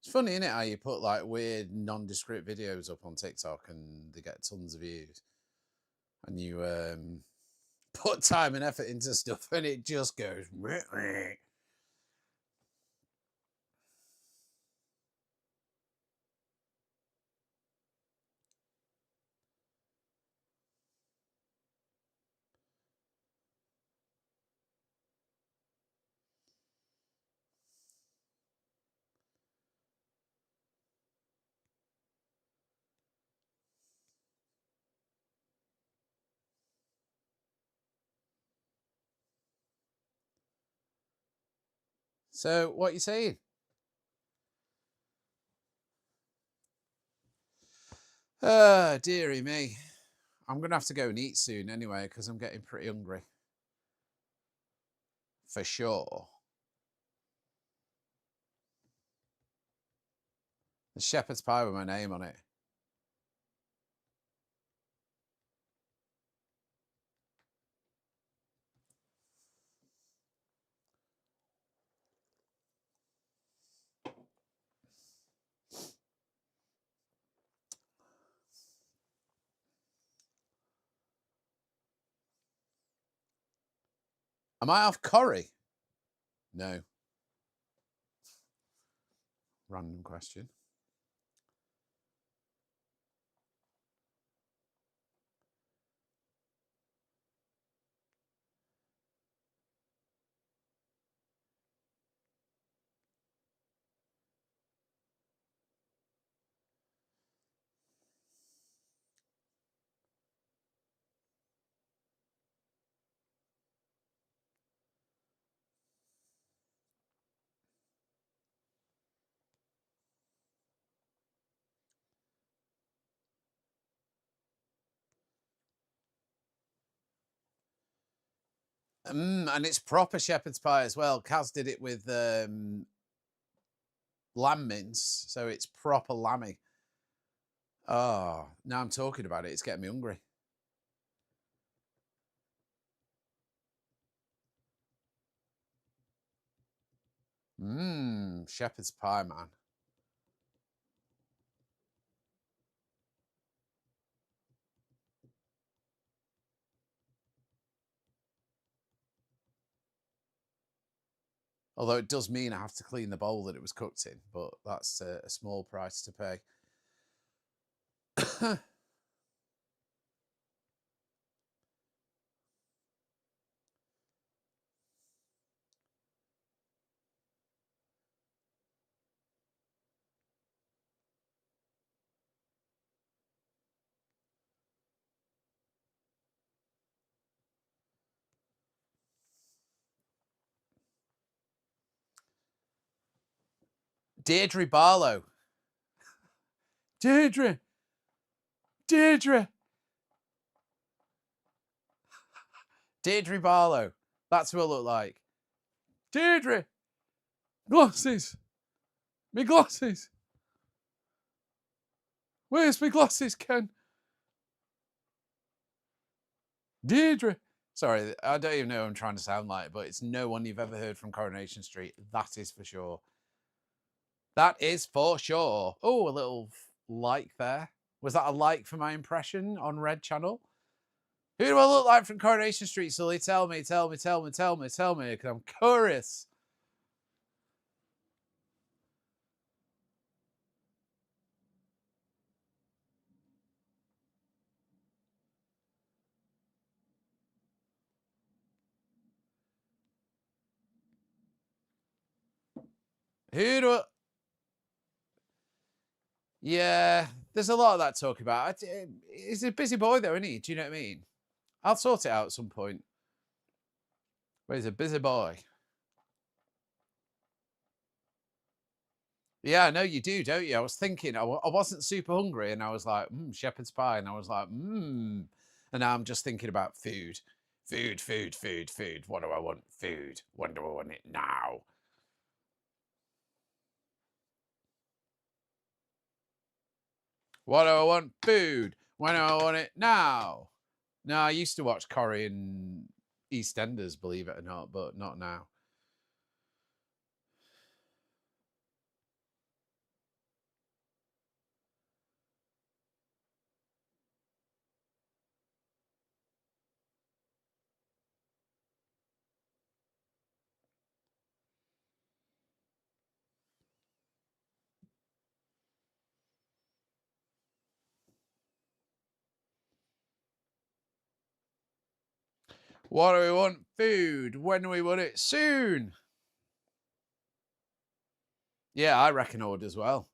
It's funny, isn't it, how you put like weird, nondescript videos up on TikTok and they get tons of views. And you put time and effort into stuff and it just goes. So, what are you saying? Dearie me. I'm going to have to go and eat soon anyway because I'm getting pretty hungry. For sure. The shepherd's pie with my name on it. Am I off curry? No. Random question. And it's proper shepherd's pie as well. Kaz did it with lamb mince, so it's proper lammy. Oh, now I'm talking about it. It's getting me hungry. Shepherd's pie, man. Although it does mean I have to clean the bowl that it was cooked in, but that's a small price to pay. Deirdre Barlow. Deirdre. Deirdre Barlow. That's who I look like. Deirdre. Glasses. Me glasses. Where's my glasses, Ken? Deirdre. Sorry, I don't even know what I'm trying to sound like, but it's no one you've ever heard from Coronation Street. That is for sure. That is for sure. Oh, a little like there. Was that a like for my impression on Red Channel? Who do I look like from Coronation Street, Sully? Tell me, because I'm curious. Who do? Yeah, there's a lot of that talk about. He's a busy boy though, isn't he? Do you know what I mean? I'll sort it out at some point. But he's a busy boy. Yeah, I know you do, don't you? I was thinking, I wasn't super hungry, and I was like, shepherd's pie, and I was like, and now I'm just thinking about food, food, food, food, food. What do I want? Food. When do I want it? Now. What do I want? Food. When do I want it? Now. No, I used to watch Corrie and EastEnders, believe it or not, but not now. What do we want? Food. When do we want it? Soon. Yeah, I reckon I would as well.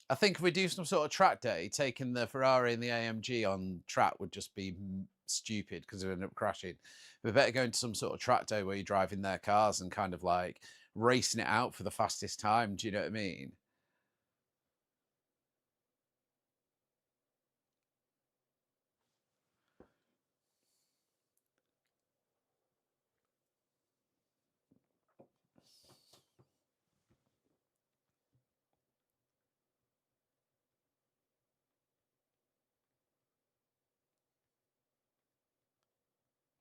I think if we do some sort of track day, taking the Ferrari and the AMG on track would just be stupid because it would end up crashing. We better go into some sort of track day where you're driving their cars and kind of like racing it out for the fastest time. Do you know what I mean?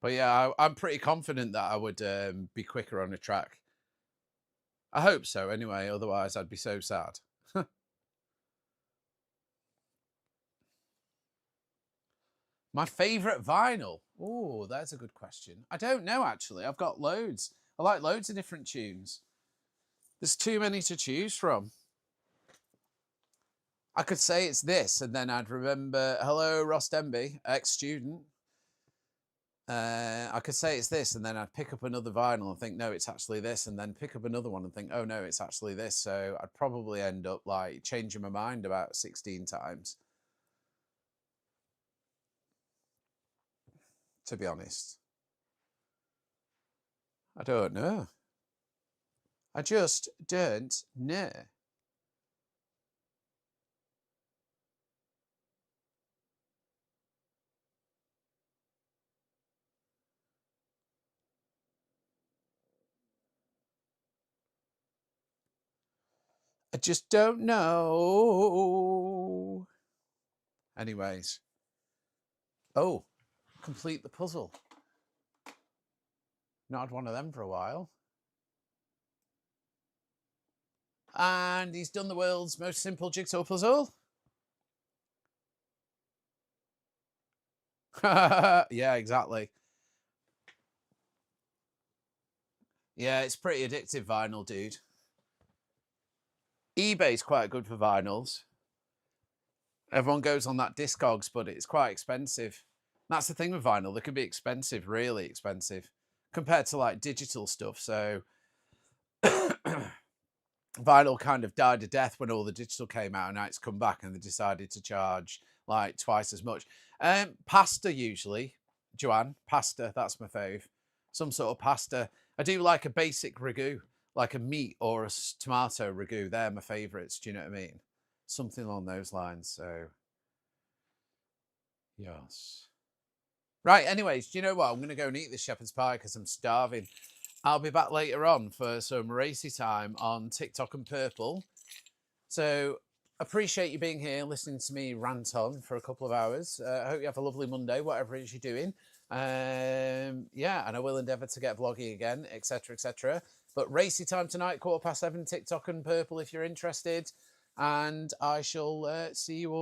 But yeah, I'm pretty confident that I would be quicker on the track. I hope so anyway, otherwise I'd be so sad. My favourite vinyl? Oh, that's a good question. I don't know, actually. I've got loads. I like loads of different tunes. There's too many to choose from. I could say it's this, and then I'd remember, hello, Ross Denby, ex-student. I could say it's this, and then I'd pick up another vinyl and think, no, it's actually this, and then pick up another one and think, oh, no, it's actually this. So I'd probably end up like changing my mind about 16 times, to be honest. I don't know. I just don't know. I just don't know. Anyways. Oh, complete the puzzle. Not had one of them for a while. And he's done the world's most simple jigsaw puzzle. Yeah, exactly. Yeah, it's pretty addictive, vinyl, dude. eBay's quite good for vinyls. Everyone goes on that Discogs, but it's quite expensive. That's the thing with vinyl. They can be expensive, really expensive, compared to like digital stuff. So vinyl kind of died a death when all the digital came out, and now it's come back and they decided to charge like twice as much. Pasta usually, Joanne, pasta, that's my fave. Some sort of pasta. I do like a basic ragu, like a meat or a tomato ragu. They're my favourites. Do you know what I mean? Something along those lines. So, yes. Right, anyways, do you know what? I'm going to go and eat this shepherd's pie because I'm starving. I'll be back later on for some racy time on TikTok and Purple. So appreciate you being here, listening to me rant on for a couple of hours. I hope you have a lovely Monday, whatever it is you're doing. Yeah, and I will endeavour to get vlogging again, etc., etc. But racy time tonight, 7:15, TikTok and Purple if you're interested. And I shall see you all.